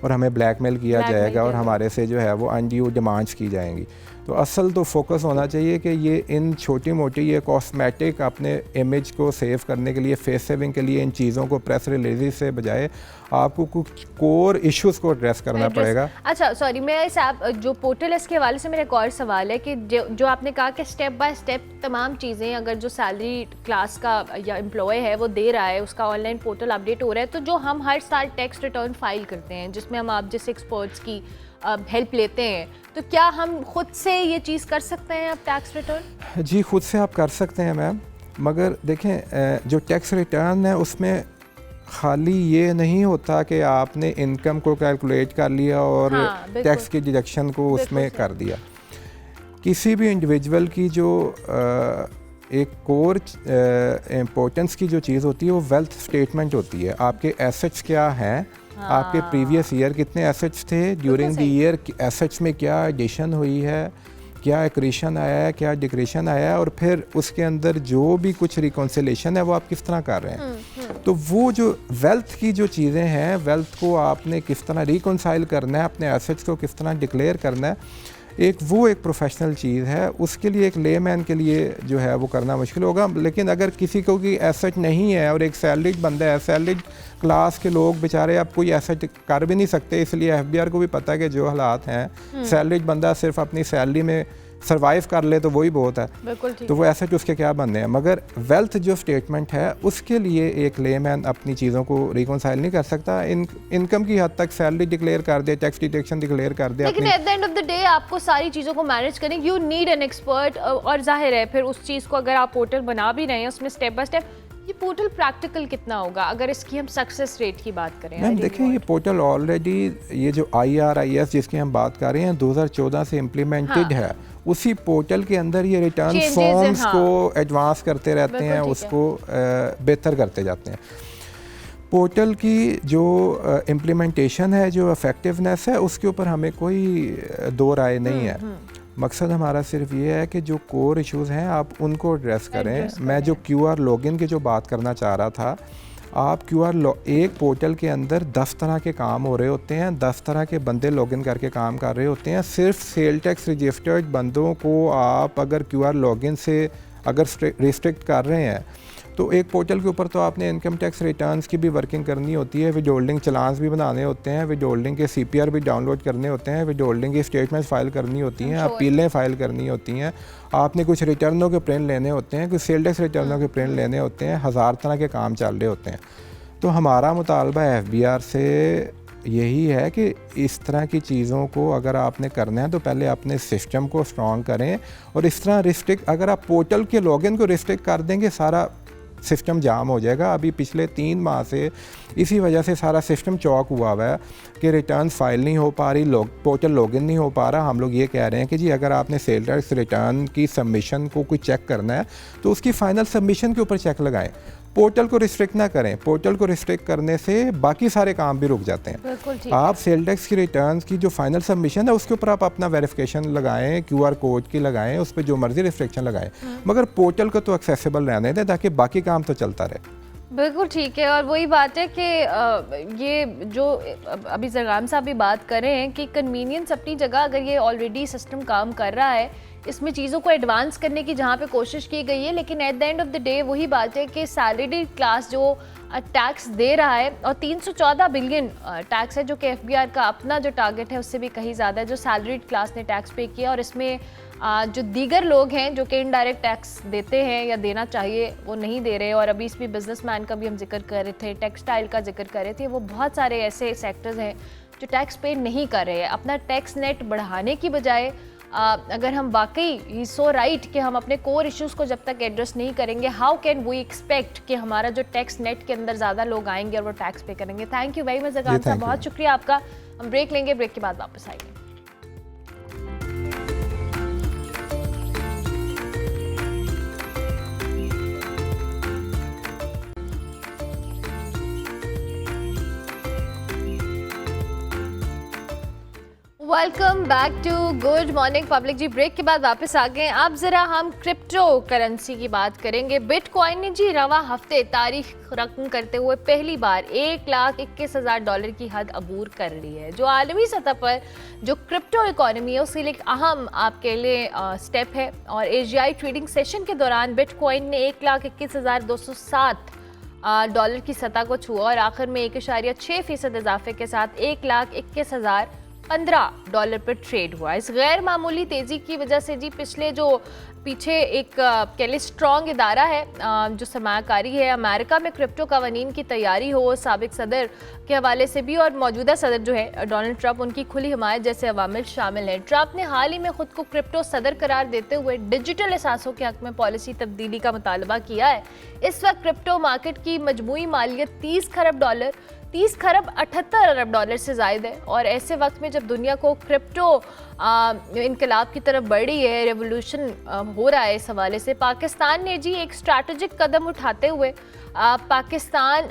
और हमें ब्लैकमेल किया जाएगा और हमारे से जो है वो अनड्यू डिमांड्स की जाएंगी। तो असल तो फोकस होना चाहिए कि ये इन छोटी मोटी ये कॉस्मेटिक अपने इमेज को सेव करने के लिए, फेस सेविंग के लिए इन चीज़ों को प्रेस रिलीज से बजाय आपको कुछ कोर इश्यूज़ को एड्रेस करना पड़ेगा। अच्छा सॉरी, मैं इस ऐप जो पोर्टल है इसके हवाले से मेरा एक और सवाल है कि जो आपने कहा कि स्टेप बाय स्टेप तमाम चीज़ें अगर जो सैलरी क्लास का या एम्प्लॉय है वो दे रहा है, उसका ऑनलाइन पोर्टल अपडेट हो रहा है, तो जो हम हर साल टैक्स रिटर्न फाइल करते हैं जिसमें हम आप जैसे एक्सपर्ट्स की हेल्प लेते हैं, तो क्या हम खुद से ये चीज़ कर सकते हैं अब टैक्स रिटर्न? जी खुद से आप कर सकते हैं मैम, मगर देखें जो टैक्स रिटर्न है उसमें खाली ये नहीं होता कि आपने इनकम को कैलकुलेट कर लिया और टैक्स की डिडक्शन को उसमें कर दिया। किसी भी इंडिविजुअल की जो एक कोर इम्पोर्टेंस की जो चीज़ होती है वो वेल्थ स्टेटमेंट होती है। आपके एसेट्स क्या हैं, आपके प्रीवियस ईयर कितने एसेट्स थे, ड्यूरिंग द ईयर एसेट्स में क्या एडिशन हुई है, क्या एक्रीशन आया है, क्या डिक्रीशन आया है, और फिर उसके अंदर जो भी कुछ रिकॉन्सिलेशन है वो आप किस तरह कर रहे हैं। तो वो जो वेल्थ की जो चीज़ें हैं, वेल्थ को आपने किस तरह रिकॉन्साइल करना है, अपने एसेट्स को किस तरह डिक्लेयर करना है, एक प्रोफेशनल चीज़ है। उसके लिए एक लेमैन के लिए जो है वो करना मुश्किल होगा। लेकिन अगर किसी को की एसेट नहीं है और एक सैलरीड बंदा है, सैलरीड क्लास के लोग बेचारे अब कोई एसेट कर भी नहीं सकते, इसलिए एफबीआर को भी पता है कि जो हालात हैं, सैलरीड बंदा सिर्फ अपनी सैलरी में सर्वाइव कर ले तो वही बहुत है, बिल्कुल ठीक। तो वो एसेट उसके क्या बनने हैं। मगर वेल्थ जो स्टेटमेंट है उसके लिए एक लेमैन अपनी चीज़ों को रिकॉन्साइल नहीं कर सकता। इनकम की हद तक सैलरी डिक्लेयर कर दे, टैक्स डिडक्शन डिक्लेयर कर दे, लेकिन eight the end of the day आपको सारी चीज़ों को मैनेज करने यू नीड एन एक्सपर्ट। और जाहिर है फिर उस चीज़ को अगर आप पोर्टल बना भी रहे हैं उसमें स्टेप बाय स्टेप, ये पोर्टल प्रैक्टिकल कितना होगा अगर इसकी हम सक्सेस रेट की बात करें? मैम देखें, ये पोर्टल ऑलरेडी ये जो IRIS जिसकी हम बात कर रहे हैं 2014 से इम्प्लीमेंटेड है। उसी पोर्टल के अंदर ये रिटर्न फॉर्म्स को एडवांस करते रहते हैं, उसको बेहतर करते जाते हैं। पोर्टल की जो इम्प्लीमेंटेशन है, जो इफेक्टिवनेस है, उसके ऊपर हमें कोई दो राय नहीं है। मकसद हमारा सिर्फ ये है कि जो कोर इश्यूज़ हैं आप उनको एड्रेस करें। मैं जो QR लॉगिन की जो बात करना चाह रहा था, आप एक पोर्टल के अंदर 10 तरह के काम हो रहे होते हैं, 10 तरह के बंदे लॉगिन करके काम कर रहे होते हैं। सिर्फ सेल टैक्स रजिस्टर्ड बंदों को आप अगर QR लॉगिन से अगर रिस्ट्रिक्ट कर रहे हैं, तो एक पोर्टल के ऊपर तो आपने इनकम टैक्स रिटर्न्स की भी वर्किंग करनी होती है, विद होल्डिंग चलान्स भी बनाने होते हैं, विद होल्डिंग के CPR भी डाउनलोड करने होते हैं, विद होल्डिंग की स्टेटमेंट्स फाइल करनी होती हैं, अपीलें फाइल करनी होती हैं, आपने कुछ रिटर्नों के प्रिंट लेने होते हैं, कुछ सेल टैक्स रिटर्नों के प्रिंट लेने होते हैं, 1000 तरह के काम चल रहे होते हैं। तो हमारा मुतालबा FBR से यही है कि इस तरह की चीज़ों को अगर आपने करना है तो पहले अपने सिस्टम को स्ट्रॉन्ग करें, और इस तरह रिस्ट्रिक्ट अगर आप पोर्टल के लॉगिन को रिस्ट्रिक्ट कर देंगे सारा सिस्टम जाम हो जाएगा। अभी पिछले 3 माह से इसी वजह से सारा सिस्टम चौक हुआ हुआ है कि रिटर्न फाइल नहीं हो पा रही, पोर्टल लॉगिन नहीं हो पा रहा। हम लोग ये कह रहे हैं कि जी अगर आपने सेल टैक्स रिटर्न की सबमिशन को कोई चेक करना है तो उसकी फ़ाइनल सबमिशन के ऊपर चेक लगाएं, पोर्टल को रिस्ट्रिक्ट ना करें। पोर्टल को रिस्ट्रिक्ट करने से बाकी सारे काम भी रुक जाते हैं। आप सेल टैक्स की रिटर्न्स की जो फाइनल सबमिशन है उसके ऊपर आप अपना वेरिफिकेशन लगाएं, QR कोड की लगाएं, उस पर जो मर्जी रिस्ट्रिक्शन लगाएं, मगर पोर्टल को तो एक्सेसिबल रहने दें ताकि बाकी काम तो चलता रहे। बिल्कुल ठीक है। और वही बात है कि ये जो अभी जरगाम साहब भी बात कर रहे हैं कि कन्वीनियंस अपनी जगह, अगर ये ऑलरेडी सिस्टम काम कर रहा है, इसमें चीज़ों को एडवांस करने की जहाँ पे कोशिश की गई है, लेकिन eight the end of the day वही बात है कि सैलरीड क्लास जो टैक्स दे रहा है, और 314 बिलियन टैक्स है जो कि FBR का अपना जो टारगेट है उससे भी कहीं ज़्यादा है जो सैलरीड क्लास ने टैक्स पे किया। और इसमें जो दीगर लोग हैं जो कि इनडायरेक्ट टैक्स देते हैं या देना चाहिए वो नहीं दे रहे। और अभी इसमें बिजनेसमैन का भी हम जिक्र कर रहे थे, टेक्सटाइल का जिक्र कर रहे थे, वो बहुत सारे ऐसे सेक्टर्स हैं जो टैक्स पे नहीं कर रहे हैं। अपना टैक्स नेट बढ़ाने की बजाय अगर हम वाकई सो राइट कि हम अपने कोर इश्यूज़ को जब तक एड्रेस नहीं करेंगे, हाउ कैन वी एक्सपेक्ट कि हमारा जो टैक्स नेट के अंदर ज़्यादा लोग आएंगे और वो टैक्स पे करेंगे। Thank you very much Zargham साहब, बहुत शुक्रिया आपका। हम ब्रेक लेंगे, ब्रेक के बाद वापस आएंगे। Welcome back to good morning public. जी ब्रेक के बाद वापस आ गए। अब ज़रा हम क्रिप्टो करेंसी की बात करेंगे। बिटकॉइन ने जी रवा हफ्ते तारीख रकम करते हुए पहली बार $1,21,000 की हद अबूर कर ली है, जो आलमी सतह पर जो क्रिप्टो इकोनॉमी है उसके लिए एक अहम आपके लिए स्टेप है। और एशियाई ट्रेडिंग सेशन के दौरान बिटकॉइन ने $1,21,207 की सतह को छुआ और आखिर में 1.6% इजाफे के साथ $1,21,015 पर ट्रेड हुआ। इस गैर मामूली तेज़ी की वजह से जी पिछले जो पीछे एक कह लें स्ट्रॉन्ग इदारा है जो सरमायाकारी है, अमेरिका में क्रिप्टो कवानीन की तैयारी हो, साबिक सदर के हवाले से भी और मौजूदा सदर जो है डोनाल्ड ट्रंप, उनकी खुली हिमायत जैसे अवामिल शामिल हैं। ट्रंप ने हाल ही में खुद को क्रिप्टो सदर करार देते हुए डिजिटल असासों के हक में पॉलिसी तब्दीली का मुतालबा किया है। इस वक्त क्रिप्टो मार्केट की मजमूई मालियत $30 खरब 30 खरब 78 अरब डॉलर से ज़ायद है। और ऐसे वक्त में जब दुनिया को क्रिप्टो इनकलाब की तरफ बढ़ रही है, रेवोल्यूशन हो रहा है, इस हवाले से पाकिस्तान ने जी एक स्ट्रैटेजिक कदम उठाते हुए पाकिस्तान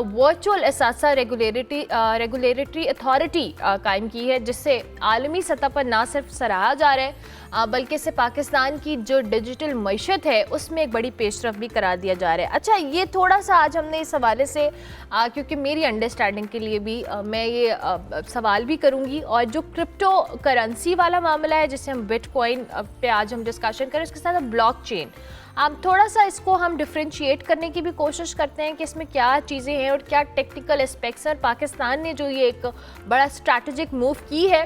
वर्चुअल असासा रेगुलेटरी अथॉरिटी कायम की है, जिससे आलमी सतह पर ना सिर्फ सराहा जा रहा है बल्कि इसे पाकिस्तान की जो डिजिटल मईशत है उसमें एक बड़ी पेशरफ भी करार दिया जा रहा है। अच्छा, ये थोड़ा सा आज हमने इस हवाले से क्योंकि मेरी अंडरस्टैंडिंग के लिए भी मैं ये सवाल भी करूँगी, और जो क्रिप्टो करेंसी वाला मामला है जिसे हम बिटकॉइन पे आज हम डिस्कशन करें, उसके साथ ब्लॉकचेन, थोड़ा सा इसको हम डिफ्रेंशिएट करने की भी कोशिश करते हैं कि इसमें क्या चीज़ें हैं और क्या टेक्निकल एस्पेक्ट्स हैं। पाकिस्तान ने जो ये एक बड़ा स्ट्रैटेजिक मूव की है,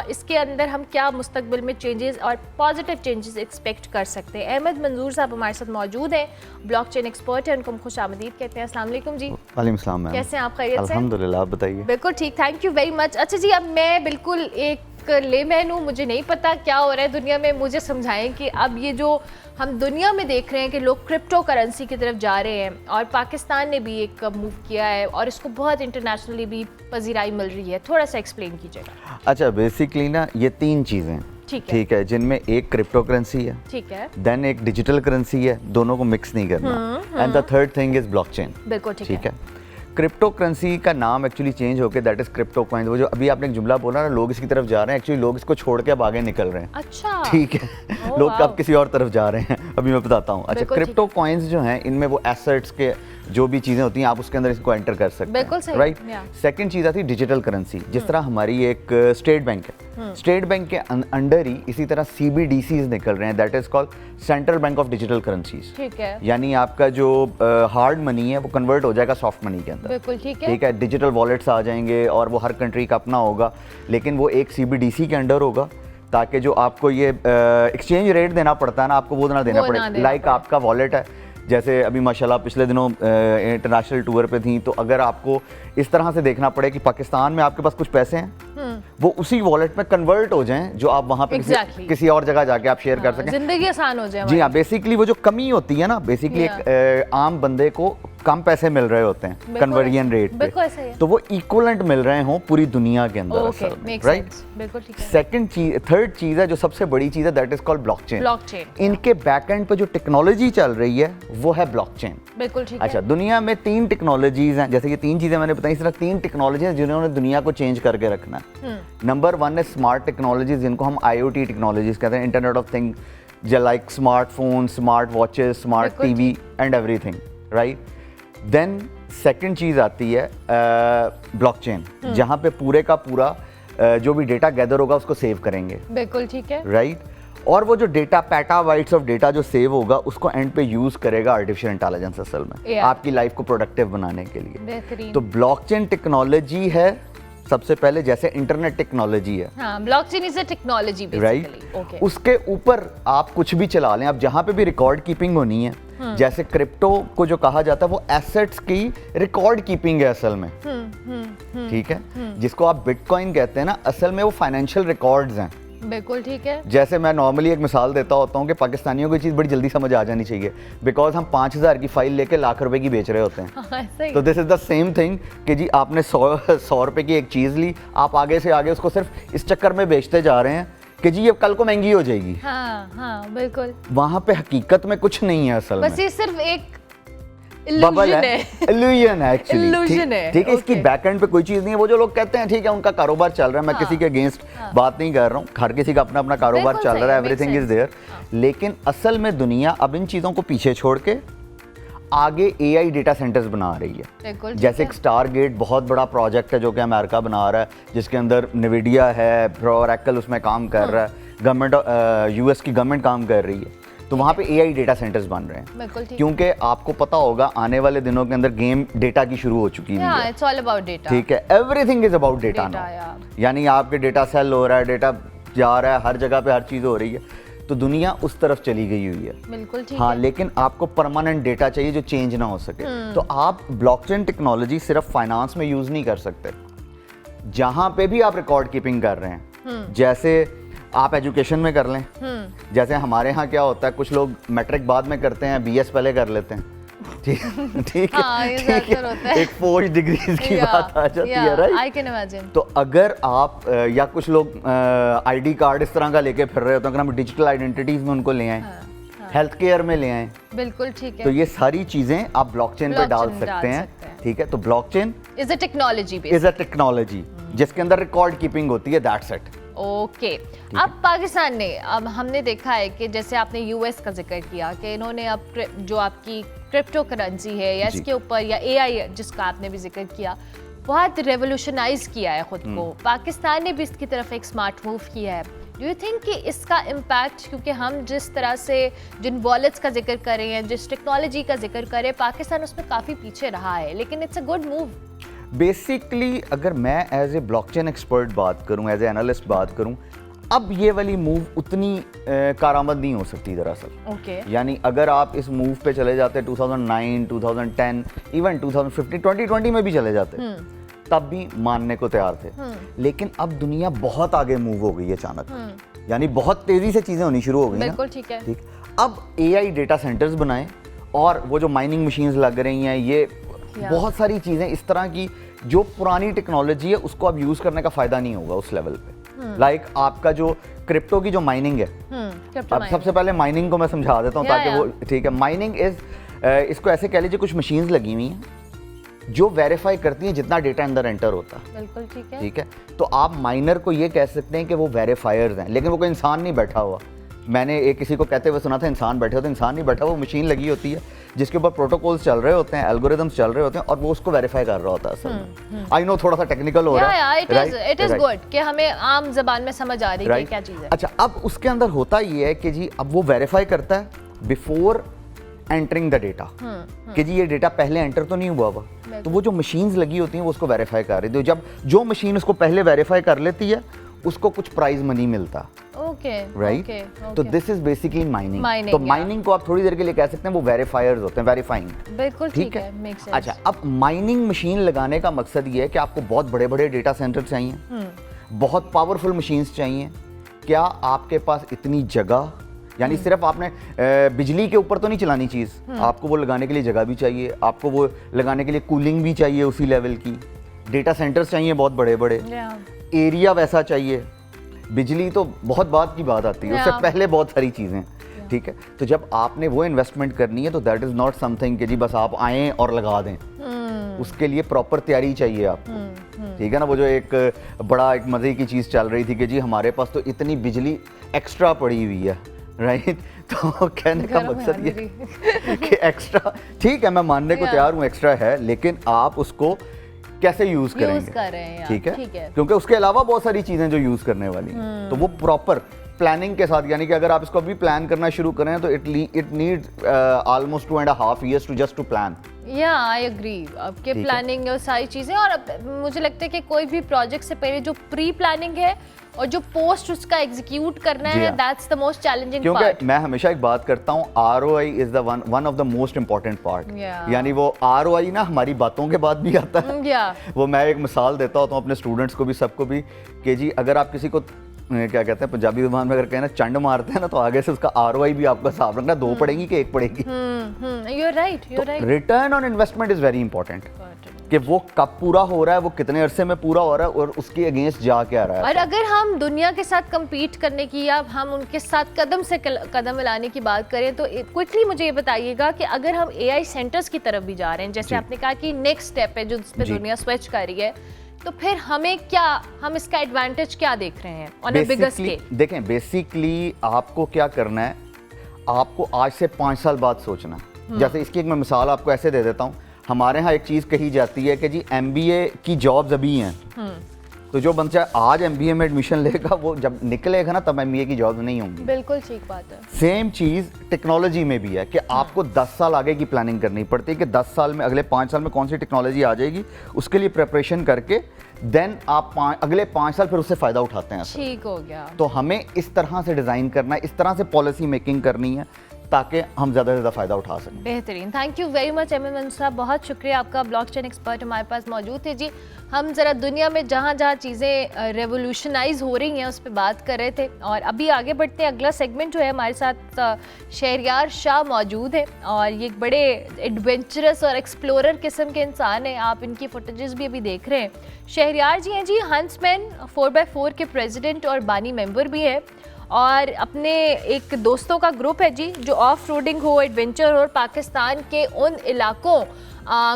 इसके अंदर हम क्या मुस्तकबिल में चेंजेस और पॉजिटिव चेंजेस एक्सपेक्ट कर सकते हैं। अहमद मंजूर साहब हमारे साथ मौजूद हैं, ब्लॉकचेन एक्सपर्ट हैं, उनको हम खुश आमदीद कहते हैं। अस्सलाम वालेकुम जी। वालेकुम सलाम। कैसे हैं आप? खैरियत से? अल्हम्दुलिल्लाह, आप बताइए। बिल्कुल ठीक, थैंक यू वेरी मच। अच्छा जी, अब मैं बिल्कुल एक लेमैन हूँ, मुझे नहीं पता क्या हो रहा है दुनिया में, मुझे समझाएं कि अब ये जो हम दुनिया में देख रहे हैं कि लोग क्रिप्टो करेंसी की तरफ जा रहे हैं और पाकिस्तान ने भी एक मूव किया है और इसको बहुत इंटरनेशनली भी पजीराई मिल रही है, थोड़ा सा एक्सप्लेन कीजिएगा। अच्छा, बेसिकली ना ये 3 चीज़ें ठीक है, जिनमें एक क्रिप्टो करेंसी है, ठीक है, देन एक डिजिटल करेंसी है, दोनों को मिक्स नहीं करना, and the third thing is blockchain. बिल्कुल ठीक है। क्रिप्टो करेंसी का नाम एक्चुअली चेंज होकर दैट इज क्रिप्टो कॉइन। वो जो अभी आपने एक जुमला बोला ना, लोग इसकी तरफ जा रहे हैं, एक्चुअली लोग इसको छोड़ के अब आगे निकल रहे हैं। अच्छा, ठीक है, लोग अब किसी और तरफ जा रहे हैं, अभी मैं बताता हूँ। अच्छा, क्रिप्टो कॉइन्स जो हैं, इनमें वो एसेट्स के जो भी चीज़ें होती हैं, आप उसके अंदर इसको एंटर कर सकते हैं, राइट। सेकंड चीज़ आती है डिजिटल करेंसी, जिस तरह हमारी एक स्टेट बैंक है, स्टेट बैंक के अंडर ही इसी तरह CBDCs निकल रहे हैं, that is called central bank of digital currencies. ठीक है, यानी आपका जो हार्ड मनी है वो कन्वर्ट हो जाएगा सॉफ्ट मनी के अंदर। बिल्कुल ठीक है, डिजिटल वॉलेट्स आ जाएंगे और वो हर कंट्री का अपना होगा, लेकिन वो एक CBDC के अंडर होगा, ताकि जो आपको ये एक्सचेंज रेट देना पड़ता है ना, आपको वो ना देना पड़े। लाइक आपका वॉलेट है, जैसे अभी माशाल्लाह पिछले दिनों इंटरनेशनल टूर पे थी, तो अगर आपको इस तरह से देखना पड़े कि पाकिस्तान में आपके पास कुछ पैसे हैं, वो उसी वॉलेट में कन्वर्ट हो जाएं जो आप वहाँ पे किसी और जगह जाके आप शेयर कर सकें, जिंदगी आसान हो जाए। जी हाँ, बेसिकली वो जो कमी होती है ना, बेसिकली एक आम बंदे को कम पैसे मिल रहे होते हैं कन्वर्जन रेट पे, तो वो इक्वलेंट मिल रहे हों पूरी दुनिया के अंदर, राइट। सेकंड चीज, थर्ड चीज है जो सबसे बड़ी चीज है, दैट इज कॉल्ड ब्लॉकचेन। इनके बैकएंड पे जो टेक्नोलॉजी चल रही है वो है ब्लॉकचेन। बिल्कुल ठीक है। अच्छा, दुनिया में 3 टेक्नोलॉजीज हैं, जैसे ये 3 चीजें मैंने बताई, इस तरह 3 टेक्नोलॉजी जिन्होंने दुनिया को चेंज करके रखना है। नंबर 1 है स्मार्ट टेक्नोलॉजीज, जिनको हम IoT टेक्नोलॉजीज कहते हैं, internet of thing, like smartphone, smart watches, smart TV and everything, right. Then second चीज़ आती है ब्लॉकचेन, जहाँ पे पूरे का पूरा जो भी डेटा गैदर होगा उसको सेव करेंगे। बिल्कुल ठीक है, राइट। और वो जो डेटा, पेटाबाइट्स ऑफ डेटा जो सेव होगा, उसको एंड पे यूज करेगा आर्टिफिशियल इंटेलिजेंस असल में आपकी लाइफ को प्रोडक्टिव बनाने के लिए। तो ब्लॉकचेन टेक्नोलॉजी है सबसे पहले, जैसे इंटरनेट टेक्नोलॉजी है, blockchain is a technology, right. उसके ऊपर आप कुछ भी चला लें, अब जहाँ पे भी रिकॉर्ड कीपिंग होनी है, जैसे क्रिप्टो को जो कहा जाता है वो एसेट्स की रिकॉर्ड कीपिंग है असल में, ठीक है। जिसको आप बिटकॉइन कहते हैं ना, असल में वो फाइनेंशियल रिकॉर्ड्स हैं। बिल्कुल ठीक है। जैसे मैं नॉर्मली एक मिसाल देता होता हूँ कि पाकिस्तानियों को चीज़ बड़ी जल्दी समझ आ जानी चाहिए, बिकॉज हम 5000 की फाइल लेके लाख रुपए की बेच रहे होते हैं। तो this is the same thing कि जी आपने 100 रुपए की एक चीज़ ली, आप आगे से आगे उसको सिर्फ इस चक्कर में बेचते जा रहे हैं कि जी ये कल को महंगी हो जाएगी। हाँ, बिल्कुल। वहाँ पे हकीकत में कुछ नहीं है असल में, बस ये सिर्फ एक इल्यूजन है एक्चुअली, ठीक है। इसकी बैकएंड पे कोई चीज नहीं है। वो जो लोग कहते हैं ठीक है उनका कारोबार चल रहा है, मैं किसी के अगेंस्ट बात नहीं कर रहा हूँ, हर किसी का अपना अपना कारोबार चल रहा है, एवरीथिंग इज देयर। लेकिन असल में दुनिया अब इन चीजों को पीछे छोड़ के आगे AI डेटा सेंटर्स बना रही है। जैसे एक स्टारगेट बहुत बड़ा प्रोजेक्ट है जो कि अमेरिका बना रहा है, जिसके अंदर NVIDIA है, Oracle उसमें काम कर रहा है, गवर्नमेंट US की गवर्नमेंट काम कर रही है। तो वहाँ पे AI डेटा सेंटर्स बन रहे हैं, क्योंकि आपको पता होगा आने वाले दिनों के अंदर गेम डेटा की शुरू हो चुकी है, ठीक है। Everything is about data now, यानी आपके डेटा सेल हो रहा है, डेटा जा रहा है, हर जगह पे हर चीज़ हो रही है। तो दुनिया उस तरफ चली गई हुई है, बिल्कुल ठीक हाँ है। लेकिन आपको परमानेंट डेटा चाहिए जो चेंज ना हो सके। तो आप ब्लॉकचेन टेक्नोलॉजी सिर्फ फाइनेंस में यूज नहीं कर सकते, जहां पे भी आप रिकॉर्ड कीपिंग कर रहे हैं, जैसे आप एजुकेशन में कर लें। जैसे हमारे यहाँ क्या होता है, कुछ लोग मैट्रिक बाद में करते हैं, BS पहले कर लेते हैं, ठीक है, हाँ, ये ज़्यादातर होता है। एक फोर्ज डिग्रीज की बात आ जाती है, राइट? I can imagine. तो अगर आप या कुछ लोग आईडी कार्ड इस तरह का लेके फिर रहे होते हैं, अगर हम डिजिटल आइडेंटिटीज में उनको ले आए, हेल्थ केयर में ले आए, बिल्कुल ठीक है। तो ये सारी चीजें आप ब्लॉकचेन पे डाल सकते हैं, ठीक है? तो blockchain is a technology is a technology जिसके अंदर रिकॉर्ड कीपिंग होती है, दैट्स इट। ओके अब पाकिस्तान ने, अब हमने देखा है कि जैसे आपने यूएस का जिक्र किया कि इन्होंने अब जो आपकी क्रिप्टो करेंसी है या इसके ऊपर या एआई जिसका आपने भी जिक्र किया, बहुत रेवोल्यूशनाइज किया है खुद को। पाकिस्तान ने भी इसकी तरफ एक स्मार्ट मूव किया है। डू यू थिंक कि इसका इम्पैक्ट, क्योंकि हम जिस तरह से जिन वॉलेट्स का जिक्र कर रहे हैं, जिस टेक्नोलॉजी का जिक्र कर रहे हैं, पाकिस्तान उसमें काफ़ी पीछे रहा है, लेकिन it's a good move. Basically अगर मैं एज ए ब्लॉकचेन एक्सपर्ट बात करूं, एज ए एनालिस्ट बात करूं, अब ये वाली मूव उतनी कारामद नहीं हो सकती दरअसल। ओके यानी अगर आप इस मूव पे चले जाते 2009, 2010, इवन 2015, 2020 में भी चले जाते, तब भी मानने को तैयार थे। लेकिन अब दुनिया बहुत आगे मूव हो गई है अचानक, यानी बहुत तेजी से चीजें होनी शुरू हो गई। बिल्कुल ठीक है। ठीक, अब एआई डेटा सेंटर्स बनाए और वो जो माइनिंग मशीन्स लग रही हैं, ये बहुत सारी चीजें इस तरह की जो पुरानी टेक्नोलॉजी है उसको अब यूज करने का फायदा नहीं होगा उस लेवल पे। लाइक आपका जो क्रिप्टो की जो माइनिंग है, अब सबसे पहले माइनिंग को मैं समझा देता हूँ ताकि वो ठीक है। माइनिंग इज इसको ऐसे कह लीजिए, कुछ मशीन्स लगी हुई हैं जो वेरीफाई करती हैं जितना डेटा अंदर एंटर होता है। बिल्कुल ठीक है। ठीक है, तो आप माइनर को ये कह सकते हैं कि वो वेरीफायर्स हैं, लेकिन वो कोई इंसान नहीं बैठा हुआ। मैंने एक किसी को कहते हुए सुना था इंसान बैठे होते, इंसान नहीं बैठा, वो मशीन लगी होती है जिसके ऊपर प्रोटोकॉल्स चल रहे होते हैं, एल्गोरिदम्स चल रहे होते हैं और वो उसको वेरीफाई कर रहा होता है। असल में आई नो थोड़ा सा टेक्निकल हो रहा है, इट इज गुड कि हमें आम जबान में समझ आ रही है क्या चीज़ है। अच्छा, अब उसके अंदर होता ये है कि जी अब वो वेरीफाई करता है बिफोर एंटरिंग द डेटा, कि जी ये डेटा पहले एंटर तो नहीं हुआ हुआ, तो वो जो मशीन्स लगी होती हैं वो उसको वेरीफाई कर रही थी। जब जो मशीन उसको पहले वेरीफाई कर लेती है उसको कुछ प्राइज मनी मिलता। ओके राइट, तो दिस इज बेसिकली माइनिंग। तो माइनिंग को आप थोड़ी देर के लिए कह सकते हैं वो वेरीफायर्स होते हैं, वेरीफाइंग। बिल्कुल ठीक है, मेक सेंस। अच्छा, अब माइनिंग मशीन लगाने का मकसद ये है कि आपको बहुत बड़े बड़े डेटा सेंटर चाहिए, बहुत पावरफुल मशीन्स चाहिए। क्या आपके पास इतनी जगह, यानी सिर्फ आपने बिजली के ऊपर तो नहीं चलानी चीज़, आपको वो लगाने के लिए जगह भी चाहिए, आपको वो लगाने के लिए कूलिंग भी चाहिए उसी लेवल की, डेटा सेंटर्स चाहिए बहुत बड़े बड़े, एरिया वैसा चाहिए। बिजली तो बहुत बाद की बात आती है, उससे पहले बहुत सारी चीज़ें। ठीक है, तो जब आपने वो इन्वेस्टमेंट करनी है तो दैट इज़ नॉट समथिंग कि जी बस आप आएँ और लगा दें, उसके लिए प्रॉपर तैयारी चाहिए आपको। ठीक है ना, वो जो एक बड़ा एक मज़े की चीज़ चल रही थी कि जी हमारे पास तो इतनी बिजली एक्स्ट्रा पड़ी हुई है, राइट? तो कहने का मकसद ये कि एक्स्ट्रा, ठीक है मैं मानने को तैयार हूँ एक्स्ट्रा है, लेकिन आप उसको कैसे यूज करेंगे? ठीक है, क्योंकि उसके अलावा बहुत सारी चीजें जो यूज करने वाली हैं, तो वो प्रॉपर प्लानिंग के साथ, यानी कि अगर आप इसको अभी प्लान करना शुरू करें तो it needs almost 2.5 years to just to plan. या आई एग्री, आपके प्लानिंग और सारी चीजें, और मुझे लगता है कि कोई भी प्रोजेक्ट से पहले जो प्री प्लानिंग है और जो पोस्ट उसका एग्जीक्यूट करना है, that's the most challenging part. क्योंकि मैं हमेशा एक बात करता हूँ, ROI is the one of the most important part. यानी वो ROI ना हमारी बातों के बाद भी आता है। वो मैं एक मिसाल देता हूँ अपने स्टूडेंट्स को भी, सबको भी, कि जी अगर आप किसी को क्या कहते हैं पंजाबी ज़ुबान में अगर कहना चंड मारते हैं ना, तो आगे से उसका ROI भी आपका हिसाब रखना, 2 पड़ेंगी कि 1 पड़ेगी। You're right. Return on investment is very important, कि वो कब पूरा हो रहा है, वो कितने अरसे में पूरा हो रहा है और उसके अगेंस्ट जा के आ रहा है। और अगर हम दुनिया के साथ कम्पीट करने की या हम उनके साथ कदम से कदम मिलाने की बात करें, तो क्विकली मुझे ये बताइएगा कि अगर हम AI सेंटर्स की तरफ भी जा रहे हैं, जैसे आपने कहा कि नेक्स्ट स्टेप है जो जिस पे दुनिया स्विच कर रही है, तो फिर हमें क्या, हम इसका एडवांटेज क्या देख रहे हैं ऑन अ बिगर स्केल? देखें, बेसिकली आपको क्या करना है, आपको आज से 5 साल बाद सोचना है। जैसे इसकी एक मैं मिसाल आपको ऐसे दे देता हूँ, हमारे यहाँ एक चीज़ कही जाती है कि जी MBA की जॉब्स अभी हैं, तो जो बच्चा आज MBA में एडमिशन लेगा वो जब निकलेगा ना तब MBA की जॉब नहीं होंगी। बिल्कुल ठीक बात है। सेम चीज़ टेक्नोलॉजी में भी है कि आपको 10 साल आगे की प्लानिंग करनी पड़ती है कि 10 साल में, अगले 5 साल में कौन सी टेक्नोलॉजी आ जाएगी, उसके लिए प्रिपरेशन करके देन आप अगले 5 साल फिर उससे फ़ायदा उठाते हैं। ठीक हो गया। तो हमें इस तरह से डिज़ाइन करना है, इस तरह से पॉलिसी मेकिंग करनी है ताकि हम ज़्यादा से ज़्यादा फ़ायदा उठा सकें। बेहतरीन, thank you very much M साहब, बहुत शुक्रिया आपका। ब्लॉकचेन एक्सपर्ट हमारे पास मौजूद थे जी। हम ज़रा दुनिया में जहाँ जहाँ चीज़ें रेवोल्यूशनाइज हो रही हैं उस पर बात कर रहे थे, और अभी आगे बढ़ते हैं। अगला सेगमेंट जो है हमारे साथ शहरयार शाह मौजूद है, और ये एक बड़े एडवेंचरस और एक्सप्लोरर किस्म के इंसान हैं। आप इनकी फुटेजेस भी अभी देख रहे हैं। शहरयार जी हैं जी हंसमैन 4x4 के प्रेसिडेंट और बानी मेंबर भी हैं, और अपने एक दोस्तों का ग्रुप है जी जो ऑफ रोडिंग हो, एडवेंचर हो, और पाकिस्तान के उन इलाकों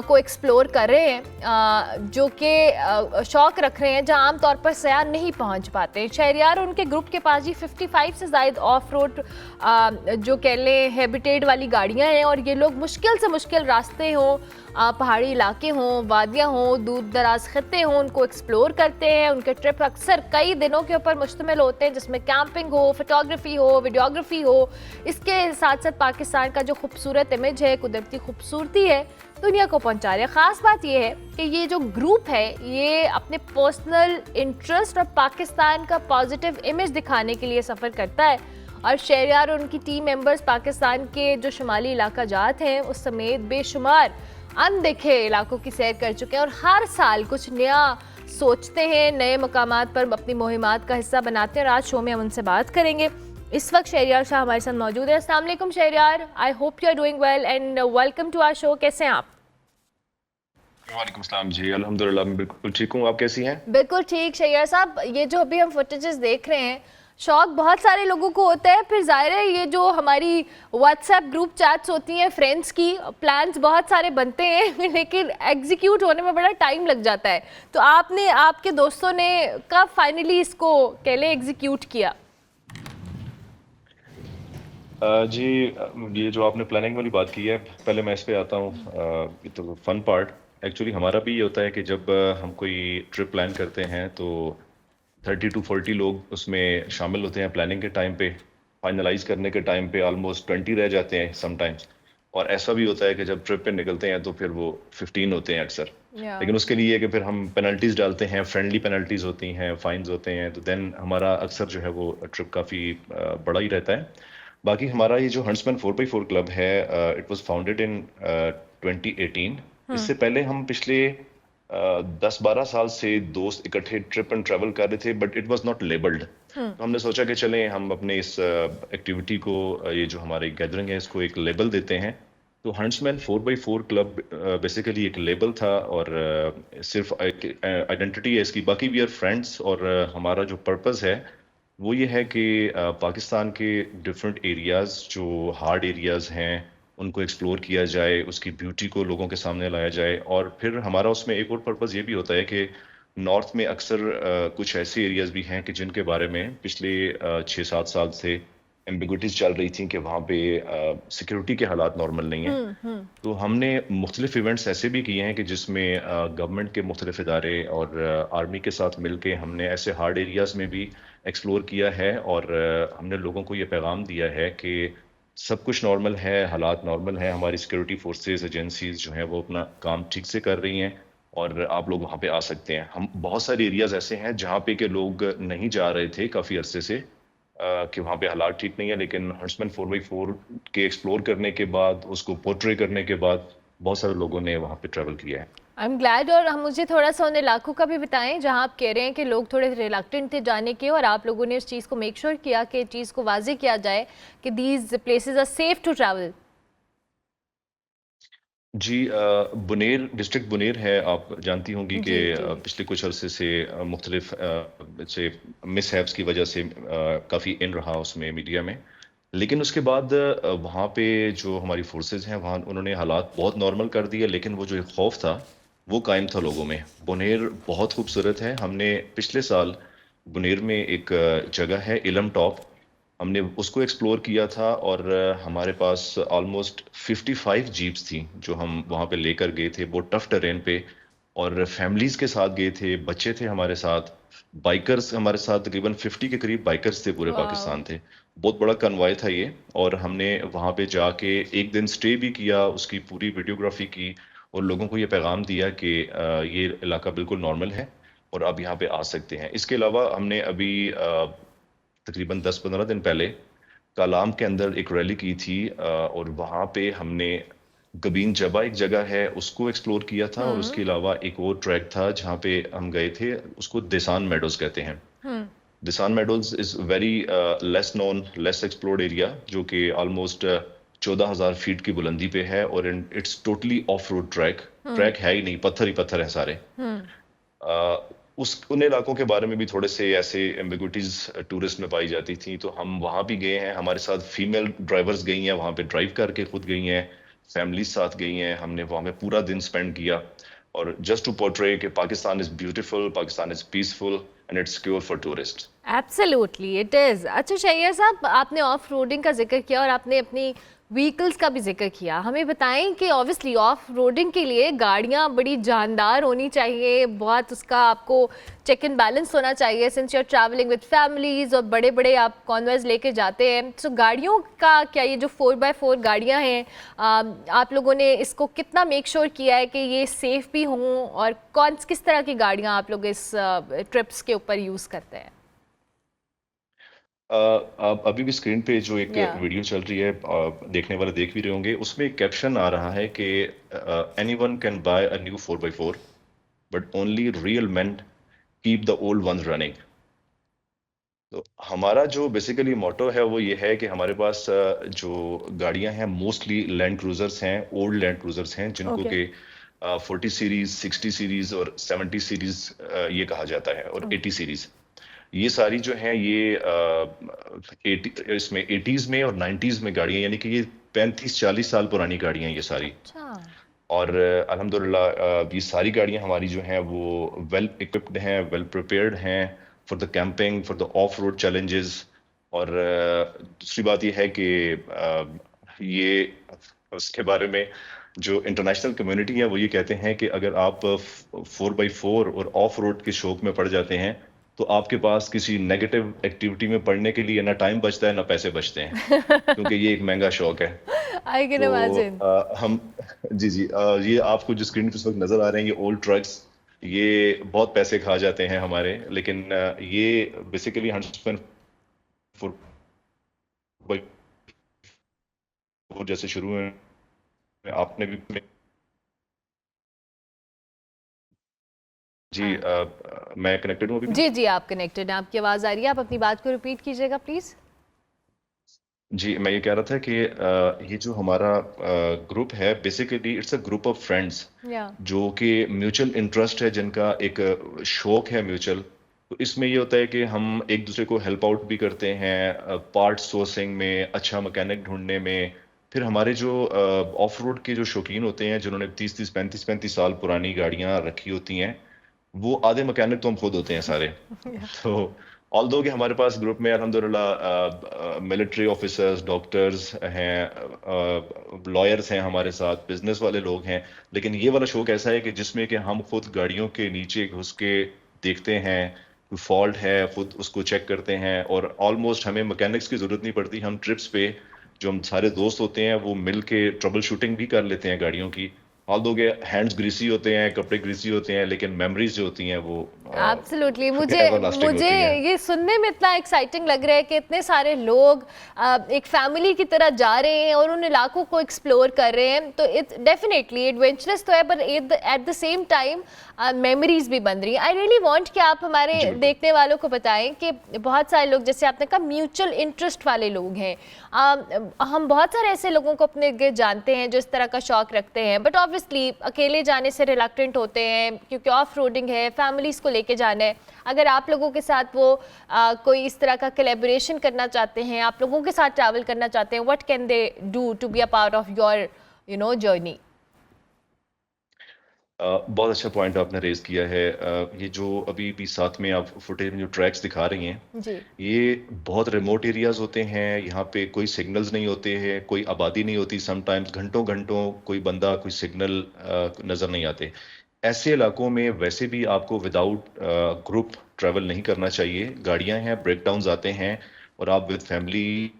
को एक्सप्लोर कर रहे हैं जो कि शौक रख रहे हैं जहां आमतौर पर सयाह नहीं पहुंच पाते। शहरयार और उनके ग्रुप के पास जी 55 से ज़ायद ऑफ रोड जो कह लें हैबिटेट वाली गाड़ियां हैं, और ये लोग मुश्किल से मुश्किल रास्ते हों, पहाड़ी इलाके हों, वादियाँ हों, दूर दराज खत्ते हों, उनको एक्सप्लोर करते हैं। उनके ट्रिप अक्सर कई दिनों के ऊपर मुश्तमिल होते हैं, जिसमें कैंपिंग हो, फोटोग्राफी हो, वीडियोग्राफी हो। इसके साथ साथ पाकिस्तान का जो खूबसूरत इमेज है, कुदरती खूबसूरती है, दुनिया को पहुंचा रहे हैं। ख़ास बात यह है कि ये जो ग्रुप है ये अपने पर्सनल इंटरेस्ट और पाकिस्तान का पॉजिटिव इमेज दिखाने के लिए सफ़र करता है, और शहरयार और उनकी टीम मेंबर्स पाकिस्तान के जो शुमाली इलाका जात हैं उस समेत बेशुमार अनदेखे इलाकों की सैर कर चुके हैं, और हर साल कुछ नया सोचते हैं, नए मकामात पर अपनी मुहिमात का हिस्सा बनाते हैं। और आज शो में हम उनसे बात करेंगे। इस वक्त शहरयार शाह हमारे साथ मौजूद है। अस्सलाम वालेकुम Shahryar, I hope you are doing well and welcome to our show. कैसे हैं आप? वालेकुम सलाम जी, अल्हम्दुलिल्लाह मैं बिल्कुल ठीक हूँ। आप कैसी हैं? बिल्कुल ठीक शहरयार साहब। ये जो अभी हम फुटेजेस देख रहे हैं, शौक बहुत सारे लोगों को होता है, फिर जाहिर है ये जो हमारी व्हाट्सएप ग्रुप चैट्स होती हैं फ्रेंड्स की, प्लान्स बहुत सारे बनते हैं लेकिन एग्जीक्यूट होने में बड़ा टाइम लग जाता है। तो आपने, आपके दोस्तों ने कब फाइनली इसको कह लें एग्जीक्यूट किया? जी, ये जो आपने प्लानिंग वाली बात की है, पहले मैं इस पे आता हूँ। ये तो फन पार्ट एक्चुअली हमारा भी ये होता है कि जब हम कोई ट्रिप प्लान करते हैं तो 30 to 40 लोग उसमें शामिल होते हैं प्लानिंग के टाइम पे। फाइनलाइज करने के टाइम पे ऑलमोस्ट 20 रह जाते हैं समटाइम्स, और ऐसा भी होता है कि जब ट्रिप पे निकलते हैं तो फिर वो 15 होते हैं अक्सर। लेकिन उसके लिए कि फिर हम पेनल्टीज डालते हैं, फ्रेंडली पेनल्टीज होती हैं, फाइन्स होते हैं, तो देन हमारा अक्सर जो है वो ट्रिप काफ़ी बड़ा ही रहता है। बाकी हमारा ये जो हंट्समैन 4x4 क्लब है, इट वाज फाउंडेड इन 2018। इससे पहले हम पिछले 10-12 साल से दोस्त इकट्ठे ट्रिप एंड ट्रैवल कर रहे थे, but it was not labelled. तो हमने सोचा कि चलें हम अपने इस एक्टिविटी को, ये जो हमारी गैदरिंग है, इसको एक लेबल देते हैं। तो हंट्समैन 4x4 क्लब बेसिकली एक लेबल था, और सिर्फ आइडेंटिटी है इसकी। बाकी वी आर फ्रेंड्स, और हमारा जो पर्पस है वो ये है कि पाकिस्तान के डिफरेंट एरियाज़ जो हार्ड एरियाज़ हैं उनको एक्सप्लोर किया जाए, उसकी ब्यूटी को लोगों के सामने लाया जाए। और फिर हमारा उसमें एक और पर्पज़ ये भी होता है कि नॉर्थ में अक्सर कुछ ऐसे एरियाज़ भी हैं कि जिनके बारे में पिछले 6-7 साल से एम्बिग्विटीज़ चल रही थी कि वहाँ पे सिक्योरिटी के हालात नॉर्मल नहीं हैं। तो हमने मुख्तलिफ इवेंट्स ऐसे भी किए हैं कि जिसमें गवर्नमेंट के मुख्तलिफ इदारे और आर्मी के साथ मिल के हमने ऐसे हार्ड एरियाज़ में भी एक्सप्लोर किया है, और हमने लोगों को ये पैगाम दिया है कि सब कुछ नॉर्मल है, हालात नॉर्मल है, हमारी सिक्योरिटी फोर्सेस एजेंसीज जो हैं वो अपना काम ठीक से कर रही हैं, और आप लोग वहाँ पे आ सकते हैं। हम बहुत सारे एरियाज़ ऐसे हैं जहाँ पे के लोग नहीं जा रहे थे काफ़ी अरसे से, कि वहाँ पे हालात ठीक नहीं है, लेकिन हंट्समैन 4x4 के एक्सप्लोर करने के बाद, उसको पोर्ट्रे करने के बाद बहुत सारे लोगों ने वहाँ पे ट्रैवल किया है। I am glad. और हम मुझे थोड़ा सा उन इलाकों का भी बताएं जहां आप कह रहे हैं कि लोग थोड़े रिलक्टेंट थे जाने के, और आप लोगों ने उस चीज़ को मेक श्योर किया कि चीज़ को वाजे किया जाए कि these places are safe to travel. जी, बुनेर डिस्ट्रिक्ट बुनेर है, आप जानती होंगी कि पिछले कुछ अरसे से मुख्तलिफ से मिसहैप्स की वजह से काफ़ी इन रहा उसमें मीडिया में। लेकिन उसके बाद वहाँ पे जो हमारी फोर्सेस हैं वहाँ उन्होंने हालात बहुत नॉर्मल कर दिए, लेकिन वो जो एक खौफ था वो कायम था लोगों में। बुनेर बहुत खूबसूरत है। हमने पिछले साल बुनेर में एक जगह है इलम टॉप, हमने उसको एक्सप्लोर किया था, और हमारे पास ऑलमोस्ट 55 जीप्स थी जो हम वहाँ पे लेकर गए थे, बहुत टफ टेरेन पे, और फैमिलीज़ के साथ गए थे, बच्चे थे हमारे साथ, बाइकर्स हमारे साथ तकरीबन 50 के करीब बाइकर्स थे, पूरे पाकिस्तान थे। बहुत बड़ा कन्वॉय था ये, और हमने वहाँ पे जाके एक दिन स्टे भी किया, उसकी पूरी वीडियोग्राफी की, और लोगों को ये पैगाम दिया कि ये इलाका बिल्कुल नॉर्मल है और आप यहाँ पे आ सकते हैं। इसके अलावा हमने अभी तकरीबन 10-15 दिन पहले कालाम के अंदर एक रैली की थी और वहाँ पे हमने गबीन जबा एक जगह है उसको एक्सप्लोर किया था, और उसके अलावा एक और ट्रैक था जहाँ पे हम गए थे, उसको दिसान मेडोज कहते हैं। दिसान meadows is very less known, less explored area, जो कि ऑलमोस्ट 14,000 फीट की बुलंदी पे है, और it's totally off road track है ही नहीं, पत्थर ही पत्थर है सारे। उन इलाकों के बारे में भी थोड़े से ऐसे एम्बिग्विटीज टूरिस्ट में पाई जाती थी, तो हम वहाँ भी गए हैं। हमारे साथ फीमेल ड्राइवर्स गई हैं, वहाँ पे ड्राइव करके खुद गई हैं, फैमिली साथ गई हैं, हमने वहाँ पे पूरा दिन स्पेंड किया, और जस्ट टू पोर्ट्रे कि Pakistan is beautiful, Pakistan is peaceful and it's secure for tourist. Absolutely it is. अच्छा शैयर साहब, आपने ऑफ रोडिंग का जिक्र किया और आपने अपनी व्हीकल्स का भी जिक्र किया। हमें बताएं कि ऑब्वियसली ऑफ रोडिंग के लिए गाड़ियाँ बड़ी जानदार होनी चाहिए, बहुत उसका आपको चेक एंड बैलेंस होना चाहिए, since you are travelling with families और बड़े बड़े आप कॉन्वॉयज लेके जाते हैं। तो गाड़ियों का क्या, ये जो 4x4 गाड़ियाँ हैं, आप लोगों ने इसको कितना मेक श्योर किया है कि ये सेफ़ भी हों, और किस तरह की गाड़ियाँ आप लोग इस ट्रिप्स के ऊपर यूज़ करते हैं? अभी भी स्क्रीन पे जो एक वीडियो चल रही है, देखने वाले देख भी रहे होंगे, उसमें एक कैप्शन आ रहा है कि anyone can buy a new 4x4 but only real main keep the old ones running. तो हमारा जो बेसिकली मोटो है वो ये है कि हमारे पास जो गाड़ियां हैं मोस्टली लैंड क्रूजर्स हैं, ओल्ड लैंड क्रूजर्स हैं, जिनको कि 40 सीरीज, 60 सीरीज और 70 सीरीज ये कहा जाता है, और 80 सीरीज। ये सारी जो हैं ये इसमें 80s में और 90s में गाड़ियां, यानी कि ये 35-40 साल पुरानी गाड़ियां हैं ये सारी। और अल्हम्दुलिल्लाह ये सारी गाड़ियां हमारी जो हैं वो वेल इक्विप्ड हैं, वेल प्रिपेयर्ड हैं for the camping, for the of road challenges. और दूसरी बात ये है कि ये उसके बारे में जो इंटरनेशनल कम्युनिटी है वो ये कहते हैं कि अगर आप 4x4 और ऑफ रोड के शौक में पड़ जाते हैं तो आपके पास किसी नेगेटिव एक्टिविटी में पढ़ने के लिए ना टाइम बचता है ना पैसे बचते हैं, क्योंकि ये एक महंगा शौक है। I can imagine. हम जी ये आपको जो स्क्रीन पे इस वक्त नजर आ रहे हैं, ये ओल्ड ट्रक्स, ये बहुत पैसे खा जाते हैं हमारे, लेकिन ये बेसिकली 100 जैसे शुरू में आपने भी जी मैं कनेक्टेड हूँ अभी। जी आप कनेक्टेड हैं, आपकी आवाज़ आ रही है, आप अपनी बात को रिपीट कीजिएगा प्लीज़। जी मैं ये कह रहा था कि ये जो हमारा ग्रुप है basically it's a group of friends जो कि म्यूचुअल इंटरेस्ट है, जिनका एक शौक है म्यूचुअल। तो इसमें ये होता है कि हम एक दूसरे को हेल्प आउट भी करते हैं पार्ट सोर्सिंग में, अच्छा मैकेनिक ढूंढने में। फिर हमारे जो ऑफ रोड के जो शौकीन होते हैं, जिन्होंने 30-30, 35-35 साल पुरानी गाड़ियां रखी होती हैं, वो आधे मैकेनिक तो हम खुद होते हैं सारे। तो ऑल्दो कि हमारे पास ग्रुप में अल्हम्दुलिल्लाह मिलिट्री ऑफिसर्स, डॉक्टर्स हैं, लॉयर्स हैं हमारे साथ, बिजनेस वाले लोग हैं, लेकिन ये वाला शौक ऐसा है कि जिसमें कि हम खुद गाड़ियों के नीचे घुस के देखते हैं, कोई फॉल्ट है खुद उसको चेक करते हैं, और ऑलमोस्ट हमें मैकेनिक्स की ज़रूरत नहीं पड़ती। हम ट्रिप्स पे जो हम सारे दोस्त होते हैं वो मिल के ट्रबल शूटिंग भी कर लेते हैं गाड़ियों की। ऑल्दो के हैंड्स ग्रीसी होते हैं, कपड़े ग्रीसी होते हैं, लेकिन मेमोरीज जो होती हैं वो एब्सोल्युटली मुझे ये सुनने में इतना एक्साइटिंग लग रहा है कि इतने सारे लोग एक फैमिली की तरह जा रहे हैं और उन इलाकों को एक्सप्लोर कर रहे हैं। तो इट डेफिनेटली एडवेंचरस तो है, पर at the same time memories भी बन रही हैं। आई रियली वांट कि आप हमारे देखने वालों को बताएं कि बहुत सारे लोग, जैसे आपने कहा म्यूचुअल इंटरेस्ट वाले लोग हैं, हम बहुत सारे ऐसे लोगों को अपने गिर्द जानते हैं जो इस तरह का शौक रखते हैं, बट ऑब्वियसली अकेले जाने से रिलक्टेंट होते हैं क्योंकि ऑफ रोडिंग है, फैमिलीज को लेके जाना है। अगर आप लोगों के साथ वो कोई इस तरह का कोलैबोरेशन करना चाहते हैं, आप लोगों के साथ ट्रैवल करना चाहते हैं, what can they do to be a part of your journey? बहुत अच्छा पॉइंट आपने रेज किया है। ये जो अभी भी साथ में आप फुटेज में जो ट्रैक्स दिखा रही हैं जी। ये बहुत रिमोट एरियाज होते हैं, यहाँ पे कोई सिग्नल्स नहीं होते हैं, कोई आबादी नहीं होती, समटाइम्स घंटों घंटों कोई बंदा, कोई सिग्नल नज़र नहीं आते। ऐसे इलाकों में वैसे भी आपको विदाउट ग्रुप ट्रैवल नहीं करना चाहिए। गाड़ियाँ हैं, ब्रेक डाउन आते हैं, और आप विद फैमिली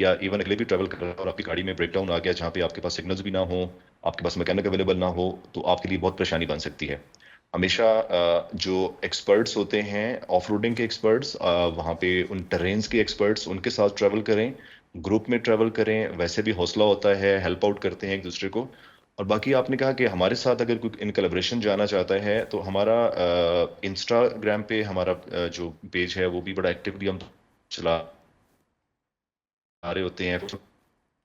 या इवन अकेले भी ट्रैवल कर रहे हैं और आपकी गाड़ी में ब्रेक डाउन आ गया जहाँ पे आपके पास सिग्नल्स भी ना हो, आपके पास मैकेनिक अवेलेबल ना हो, तो आपके लिए बहुत परेशानी बन सकती है। हमेशा जो एक्सपर्ट्स होते हैं, ऑफ रोडिंग के एक्सपर्ट्स, वहाँ पे उन टेरेन्स के एक्सपर्ट्स, उनके साथ ट्रैवल करें, ग्रुप में ट्रैवल करें। वैसे भी हौसला होता है, हेल्प आउट करते हैं एक दूसरे को। और बाकी आपने कहा कि हमारे साथ अगर कोई इन कोलैबोरेशन जाना चाहता है तो हमारा इंस्टाग्राम पे हमारा जो पेज है वो भी बड़ा एक्टिवली हम चला रहे होते हैं।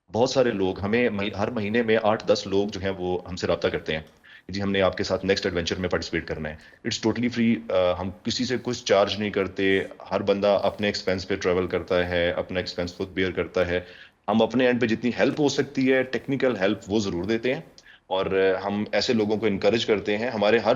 बहुत सारे लोग हमें हर महीने में 8-10 लोग जो हैं वो हमसे रब्ता करते हैं कि जी हमने आपके साथ नेक्स्ट एडवेंचर में पार्टिसिपेट करना है। इट्स टोटली फ्री, हम किसी से कुछ चार्ज नहीं करते। हर बंदा अपने एक्सपेंस पे ट्रैवल करता है, अपना एक्सपेंस खुद बेयर करता है। हम अपने एंड पे जितनी हेल्प हो सकती है, टेक्निकल हेल्प, वो ज़रूर देते हैं। और हम ऐसे लोगों को इनकरेज करते हैं। हमारे हर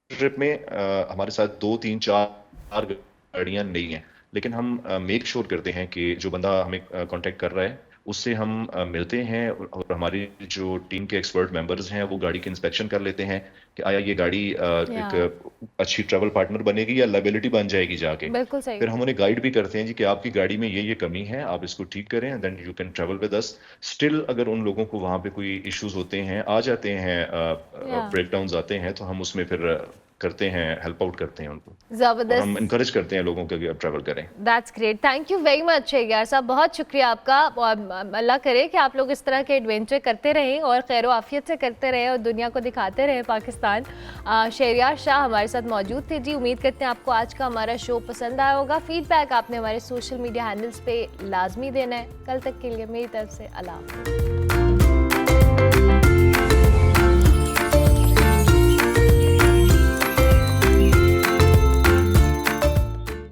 ट्रिप में हमारे साथ 2-3-4 गाड़ियाँ नहीं हैं, लेकिन हम मेक श्योर करते हैं कि जो बंदा हमें कांटेक्ट कर रहा है उससे हम मिलते हैं, और हमारी जो टीम के एक्सपर्ट मेंबर्स हैं वो गाड़ी की इंस्पेक्शन कर लेते हैं कि आया ये गाड़ी एक अच्छी ट्रैवल पार्टनर बनेगी या लायबिलिटी बन जाएगी जाके। बिल्कुल सही। फिर हम उन्हें गाइड भी करते हैं जी कि आपकी गाड़ी में ये कमी है, आप इसको ठीक करें, then you can travel with us. Still अगर उन लोगों को वहाँ पे कोई इश्यूज होते हैं, आ जाते हैं, ब्रेकडाउन्स आते हैं, तो हम उसमें फिर करते हैं, हेल्प आउट करते हैं उनको। जबरदस्त। हम इनकरेज करते हैं लोगों को कि आप ट्रैवल करें। That's great, thank you very much Shekhiyar साहब, बहुत शुक्रिया आपका। और अल्लाह करे कि आप लोग इस तरह के एडवेंचर करते रहें और खैर आफियत से करते रहें और दुनिया को दिखाते रहें पाकिस्तान। शेखियार शाह हमारे साथ मौजूद थे जी। उम्मीद करते हैं आपको आज का हमारा शो पसंद आया होगा। फीडबैक आपने हमारे सोशल मीडिया हैंडल्स पे लाजमी देना है। कल तक के लिए मेरी तरफ से अल्लाह हाफ़िज़।